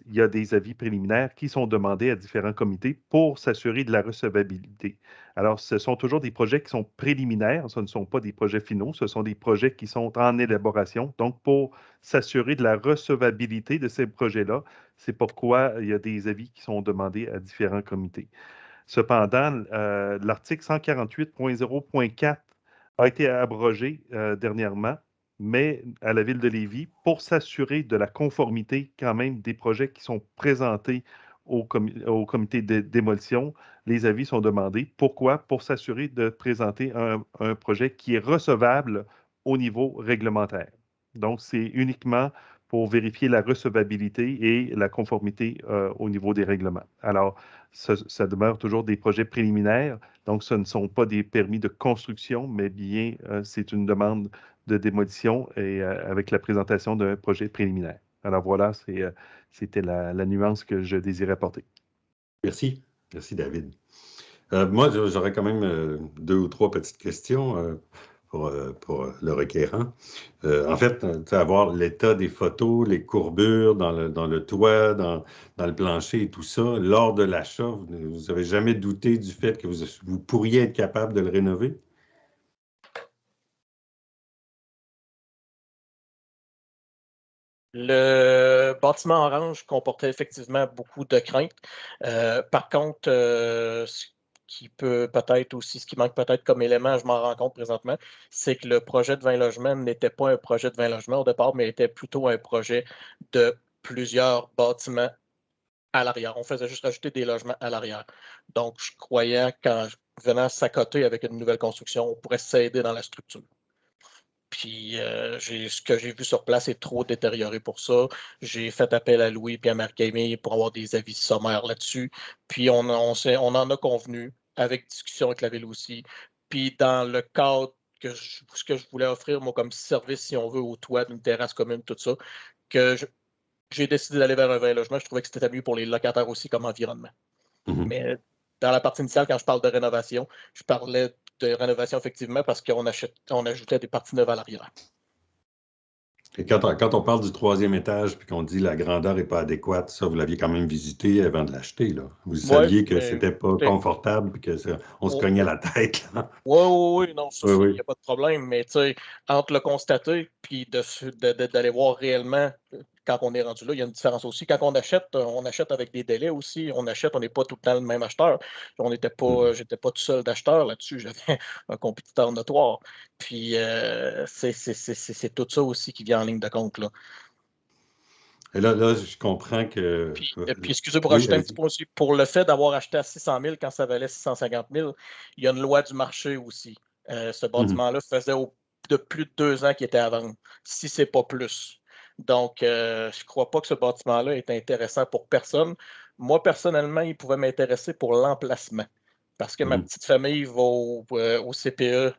il y a des avis préliminaires qui sont demandés à différents comités pour s'assurer de la recevabilité. Alors, ce sont toujours des projets qui sont préliminaires, ce ne sont pas des projets finaux, ce sont des projets qui sont en élaboration. Donc, pour s'assurer de la recevabilité de ces projets-là, c'est pourquoi il y a des avis qui sont demandés à différents comités. Cependant, l'article 148.0.4 a été abrogé dernièrement, mais à la Ville de Lévis, pour s'assurer de la conformité quand même des projets qui sont présentés au comité de démolition, les avis sont demandés. Pourquoi? Pour s'assurer de présenter un projet qui est recevable au niveau réglementaire. Donc, c'est uniquement pour vérifier la recevabilité et la conformité au niveau des règlements. Alors, ça demeure toujours des projets préliminaires, donc ce ne sont pas des permis de construction, mais bien c'est une demande de démolition et avec la présentation d'un projet préliminaire. Alors voilà, c'était la nuance que je désirais apporter. Merci. Merci, David. Moi, j'aurais quand même 2 ou 3 petites questions pour le requérant. En fait, avoir l'état des photos, les courbures dans le toit, dans le plancher et tout ça, lors de l'achat, vous n'avez jamais douté du fait que vous pourriez être capable de le rénover? Le bâtiment orange comportait effectivement beaucoup de craintes. Par contre, ce qui manque peut-être comme élément, je m'en rends compte présentement, c'est que le projet de 20 logements n'était pas un projet de 20 logements au départ, mais était plutôt un projet de plusieurs bâtiments à l'arrière. On faisait juste rajouter des logements à l'arrière. Donc, je croyais qu'en venant s'accoter avec une nouvelle construction, on pourrait s'aider dans la structure. Puis ce que j'ai vu sur place est trop détérioré pour ça. J'ai fait appel à Louis et à Marc-Aimé pour avoir des avis sommaires là-dessus. Puis on en a convenu avec discussion avec la ville aussi. Puis dans le cadre ce que je voulais offrir, moi, comme service, si on veut, au toit d'une terrasse commune, tout ça, que j'ai décidé d'aller vers un 20 logements. Je trouvais que c'était mieux pour les locataires aussi comme environnement. Mais dans la partie initiale, quand je parle de rénovation, je parlais de rénovation effectivement parce qu'on ajoutait des parties neuves à l'arrière. Et quand on parle du 3e étage puis qu'on dit la grandeur n'est pas adéquate, ça, vous l'aviez quand même visité avant de l'acheter, là. Vous saviez que c'était pas confortable et qu'on se cognait la tête, là. Oui, non, ça, il Oui. n'y a pas de problème. Mais tu sais, entre le constater puis d'aller voir réellement quand on est rendu là, il y a une différence aussi. Quand on achète avec des délais aussi. On n'est pas tout le temps le même acheteur. J'étais pas tout seul d'acheteur là-dessus. J'avais un compétiteur notoire. Puis c'est tout ça aussi qui vient en ligne de compte, là. Et là, je comprends que... Puis excusez pour ajouter un petit point aussi, pour le fait d'avoir acheté à 600 000 quand ça valait 650 000, il y a une loi du marché aussi. Ce bâtiment-là faisait de plus de 2 ans qu'il était à vendre, si ce n'est pas plus. Donc, je ne crois pas que ce bâtiment-là est intéressant pour personne. Moi, personnellement, il pouvait m'intéresser pour l'emplacement. Parce que ma petite famille va au CPE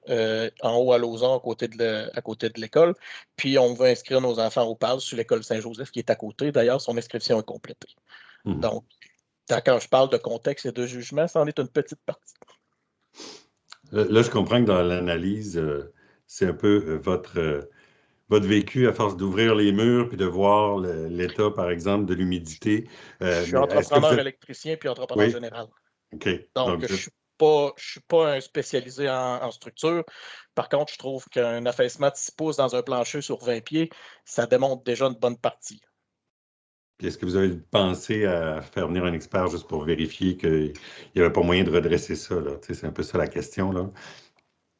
en haut à Lauson, à côté de l'école. Puis on veut inscrire nos enfants au PAS sur l'école Saint-Joseph qui est à côté. D'ailleurs, son inscription est complétée. Donc, quand je parle de contexte et de jugement, c'en est une petite partie. Là, je comprends que dans l'analyse, c'est un peu votre vécu à force d'ouvrir les murs puis de voir l'état, par exemple, de l'humidité. Je suis entrepreneur électricien puis entrepreneur général. OK. Donc, je suis pas un spécialisé en structure. Par contre, je trouve qu'un affaissement de 6 pouces dans un plancher sur 20 pieds, ça démontre déjà une bonne partie. Puis est-ce que vous avez pensé à faire venir un expert juste pour vérifier qu'il n'y avait pas moyen de redresser ça, là? C'est un peu ça la question, là.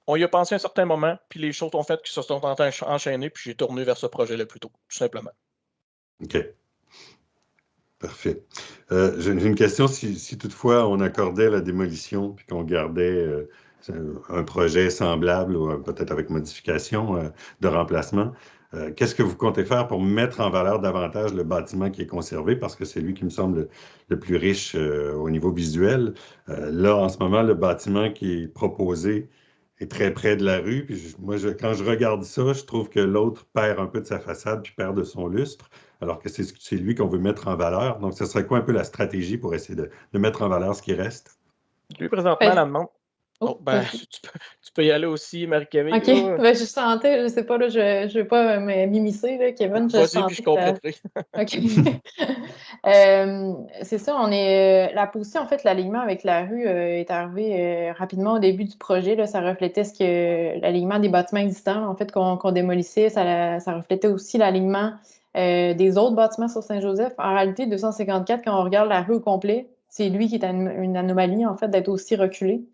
On y a pensé un certain moment, puis les choses ont fait qui se sont enchaînées, puis j'ai tourné vers ce projet-là plus tôt, tout simplement. OK. Parfait. J'ai une question, si toutefois on accordait la démolition puis qu'on gardait un projet semblable ou peut-être avec modification de remplacement, qu'est-ce que vous comptez faire pour mettre en valeur davantage le bâtiment qui est conservé parce que c'est lui qui me semble le plus riche au niveau visuel. Là, en ce moment, le bâtiment qui est proposé est très près de la rue. Puis quand je regarde ça, je trouve que l'autre perd un peu de sa façade puis perd de son lustre, alors que c'est lui qu'on veut mettre en valeur. Donc, ce serait quoi un peu la stratégie pour essayer de mettre en valeur ce qui reste? Lui, présentement, la demande. Tu peux y aller aussi, Marie-Camille. OK. Je sentais, je ne sais pas, là, je ne vais pas m'immiscer, là, Kevin. Vas-y, puis je compléterai. OK. C'est ça, la position, en fait, l'alignement avec la rue est arrivé rapidement au début du projet. Là, ça reflétait l'alignement des bâtiments existants, en fait, qu'on démolissait. Ça reflétait aussi l'alignement des autres bâtiments sur Saint-Joseph. En réalité, 254, quand on regarde la rue au complet, c'est lui qui est une anomalie, en fait, d'être aussi reculé.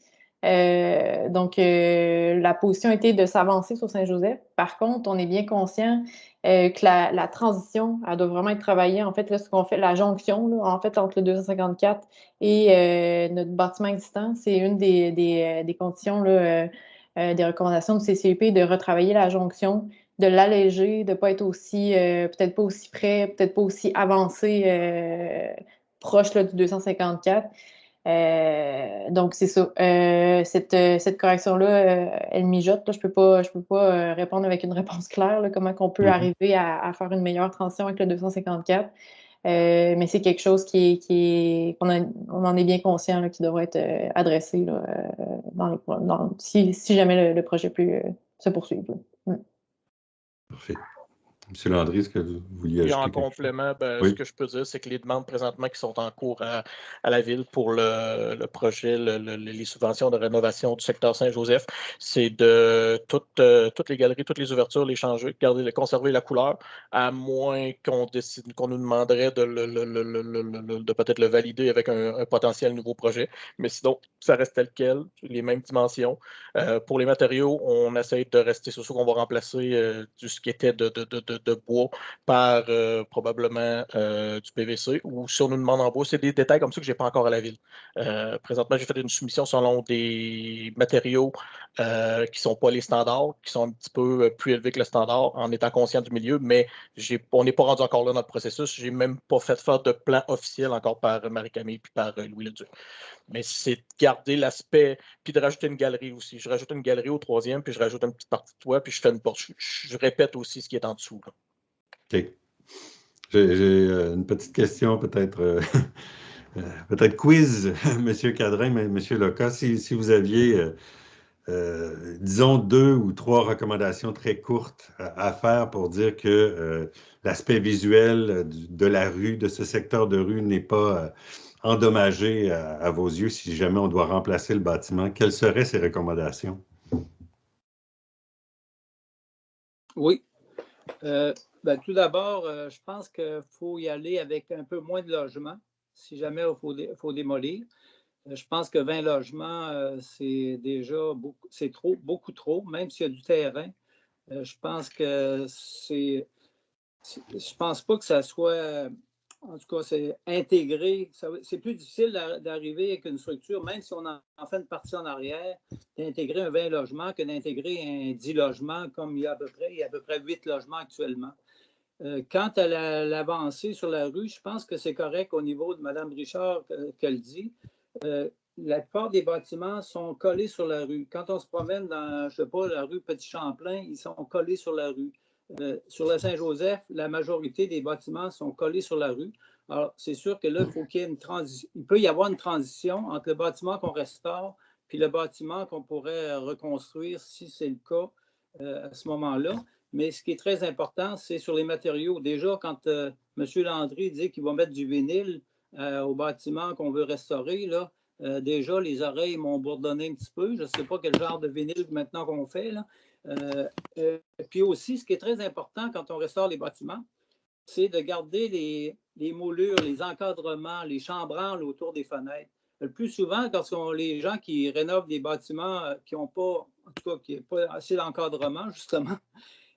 Donc, la position était de s'avancer sur Saint-Joseph. Par contre, on est bien conscient que la transition, elle doit vraiment être travaillée. En fait, là, ce qu'on fait, la jonction, là, en fait, entre le 254 et notre bâtiment existant, c'est une des conditions, là, des recommandations du CCEP de retravailler la jonction l'alléger, de ne pas être aussi, peut-être pas aussi près, peut-être pas aussi avancé, proche là, du 254. Donc, c'est ça. Cette correction-là, elle mijote. Là. Je peux pas répondre avec une réponse claire, là, comment on peut arriver à faire une meilleure transition avec le 254. Mais c'est quelque chose on en est bien conscient là, qui devrait être adressé là, si jamais le projet peut se poursuivre. Parfait. M. Landry, est-ce que vous vouliez ajouter en quelque chose? complément, Oui. ce que je peux dire, c'est que les demandes présentement qui sont en cours à la Ville pour le projet, les subventions de rénovation du secteur Saint-Joseph, c'est de toutes les galeries, toutes les ouvertures, les changer, conserver la couleur, à moins qu'on nous demanderait de peut-être le valider avec un potentiel nouveau projet. Mais sinon, ça reste tel quel, les mêmes dimensions. Pour les matériaux, on essaie de rester sur ce qu'on va remplacer ce qui était de bois par probablement du PVC, ou si on nous demande en bois, c'est des détails comme ça que je n'ai pas encore à la Ville. Présentement, j'ai fait une soumission selon des matériaux qui ne sont pas les standards, qui sont un petit peu plus élevés que le standard, en étant conscient du milieu, mais on n'est pas rendu encore là dans le processus. Je n'ai même pas fait faire de plan officiel encore par Marie-Camille puis par Louis Leduc. Mais c'est de garder l'aspect, puis de rajouter une galerie aussi. Je rajoute une galerie au troisième, puis je rajoute une petite partie de toit, puis je fais une porte. Je répète aussi ce qui est en dessous. Là. OK. J'ai une petite question, peut-être peut-être quiz, M. Cadrin, mais M. Loca, si vous aviez, disons, 2 ou 3 recommandations très courtes à faire pour dire que l'aspect visuel de la rue, de ce secteur de rue n'est pas endommagé à vos yeux si jamais on doit remplacer le bâtiment, quelles seraient ces recommandations? Oui. Ben, tout d'abord, je pense qu'il faut y aller avec un peu moins de logements, si jamais il faut démolir. Je pense que 20 logements, c'est déjà beaucoup trop, même s'il y a du terrain. Je pense que je pense pas que ça soit, en tout cas, c'est intégré. C'est plus difficile d'arriver avec une structure, même si on en fait une partie en arrière, d'intégrer un 20 logements que d'intégrer un 10 logements, comme il y a à peu près 8 logements actuellement. Quant à l'avancée sur la rue, je pense que c'est correct au niveau de Mme Richard qu'elle dit. La plupart des bâtiments sont collés sur la rue. Quand on se promène dans, je sais pas, la rue Petit-Champlain, ils sont collés sur la rue. Sur la Saint-Joseph, la majorité des bâtiments sont collés sur la rue. Alors, c'est sûr que là, il faut qu'il y ait une transition. Il peut y avoir une transition entre le bâtiment qu'on restaure puis le bâtiment qu'on pourrait reconstruire si c'est le cas à ce moment-là. Mais ce qui est très important, c'est sur les matériaux. Déjà, quand M. Landry dit qu'il va mettre du vinyle au bâtiment qu'on veut restaurer, là, déjà, les oreilles m'ont bourdonné un petit peu. Je ne sais pas quel genre de vinyle maintenant qu'on fait. Là. Puis aussi, ce qui est très important quand on restaure les bâtiments, c'est de garder les moulures, les encadrements, les chambranles autour des fenêtres. Le plus souvent, quand les gens qui rénovent des bâtiments qui n'ont pas, en tout cas, qui n'ont pas assez d'encadrement, justement,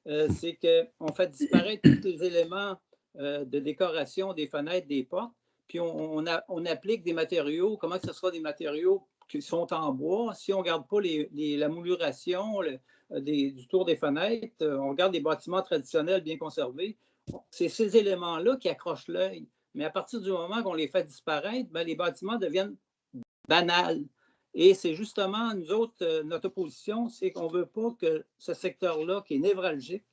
c'est qu'on fait disparaître tous les éléments de décoration des fenêtres, des portes, puis on applique des matériaux, comment que ce sera des matériaux qui sont en bois. Si on ne garde pas la mouluration du tour des fenêtres, on regarde des bâtiments traditionnels bien conservés, c'est ces éléments-là qui accrochent l'œil. Mais à partir du moment qu'on les fait disparaître, bien, les bâtiments deviennent banals. Et c'est justement, nous autres, notre opposition, c'est qu'on ne veut pas que ce secteur-là, qui est névralgique,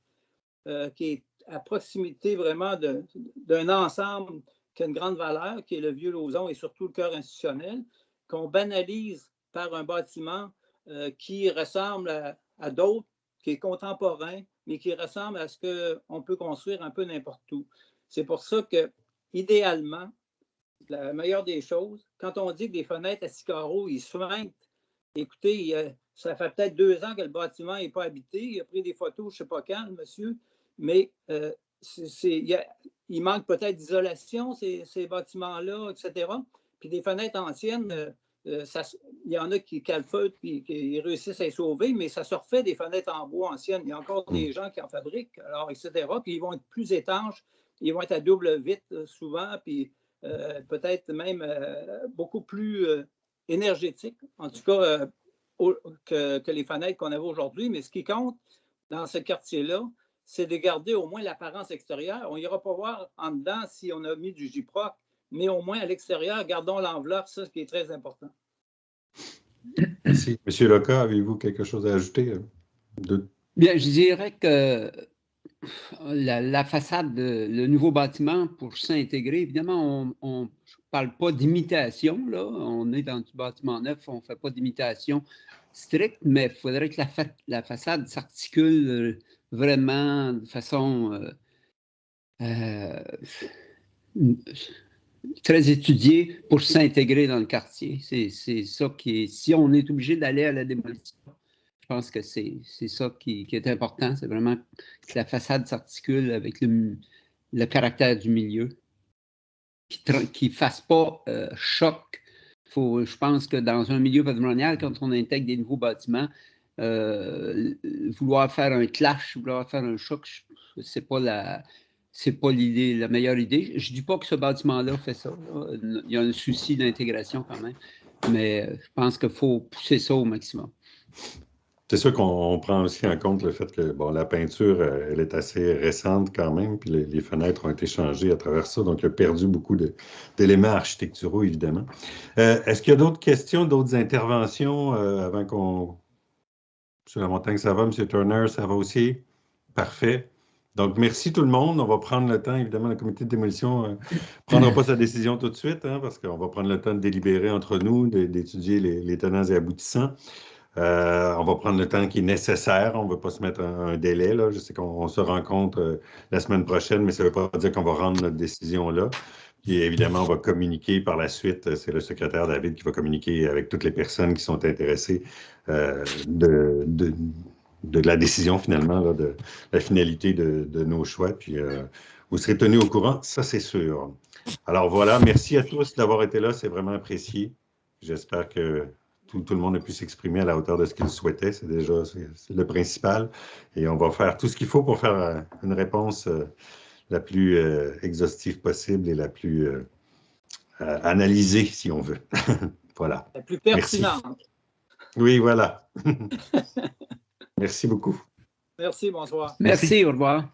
qui est à proximité vraiment d'un ensemble qui a une grande valeur, qui est le Vieux-Lauzon et surtout le cœur institutionnel, qu'on banalise par un bâtiment qui ressemble à d'autres, qui est contemporain, mais qui ressemble à ce qu'on peut construire un peu n'importe où. C'est pour ça que, idéalement, la meilleure des choses, quand on dit que des fenêtres à 6 carreaux, ils se feintent, écoutez, ça fait peut-être 2 ans que le bâtiment n'est pas habité. Il a pris des photos, je ne sais pas quand, le monsieur, mais il manque peut-être d'isolation, ces bâtiments-là, etc. Puis des fenêtres anciennes, il y en a qui calfeutrent et qui réussissent à les sauver, mais ça se refait des fenêtres en bois anciennes. Il y a encore des gens qui en fabriquent, alors, etc. Puis ils vont être plus étanches, ils vont être à double vitre souvent, puis peut-être même beaucoup plus énergétiques, en tout cas que les fenêtres qu'on avait aujourd'hui. Mais ce qui compte dans ce quartier-là, c'est de garder au moins l'apparence extérieure. On n'ira pas voir en dedans si on a mis du gyproc, mais au moins à l'extérieur, gardons l'enveloppe, ça, ce qui est très important. Merci. Monsieur Loca, avez-vous quelque chose à ajouter? Bien, je dirais que la façade, le nouveau bâtiment pour s'intégrer, évidemment, on ne parle pas d'imitation, là. On est dans du bâtiment neuf, on ne fait pas d'imitation stricte, mais il faudrait que la façade s'articule vraiment de façon très étudiée pour s'intégrer dans le quartier. C'est ça qui est. Si on est obligé d'aller à la démolition, je pense que c'est ça qui est important. C'est vraiment que la façade s'articule avec le caractère du milieu, qui ne fasse pas choc. Je pense que dans un milieu patrimonial, quand on intègre des nouveaux bâtiments, vouloir faire un clash, vouloir faire un choc, c'est pas la meilleure idée. Je ne dis pas que ce bâtiment-là fait ça. Là. Il y a un souci d'intégration quand même, mais je pense qu'il faut pousser ça au maximum. C'est sûr qu'on prend aussi en compte le fait que bon, la peinture, elle est assez récente quand même, puis les fenêtres ont été changées à travers ça, donc il a perdu beaucoup d'éléments architecturaux, évidemment. Est-ce qu'il y a d'autres questions, d'autres interventions avant qu'on... Monsieur Lamontagne, ça va? Monsieur Turner, ça va aussi? Parfait. Donc, merci tout le monde. On va prendre le temps, évidemment, le comité de démolition ne prendra pas sa décision tout de suite, hein, parce qu'on va prendre le temps de délibérer entre nous, d'étudier les tenants et aboutissants. On va prendre le temps qui est nécessaire. On ne veut pas se mettre un délai. Là. Je sais qu'on se rencontre la semaine prochaine, mais ça ne veut pas dire qu'on va rendre notre décision là. Puis évidemment, on va communiquer par la suite. C'est le secrétaire David qui va communiquer avec toutes les personnes qui sont intéressées de la décision finalement, là, de la finalité de nos choix. Puis vous serez tenus au courant, ça c'est sûr. Alors voilà, merci à tous d'avoir été là. C'est vraiment apprécié. J'espère que tout le monde a pu s'exprimer à la hauteur de ce qu'il souhaitait. C'est déjà c'est le principal. Et on va faire tout ce qu'il faut pour faire une réponse la plus exhaustive possible et la plus analysée, si on veut. Voilà. La plus pertinente. Merci. Oui, voilà. Merci beaucoup. Merci, bonsoir. Merci, au revoir.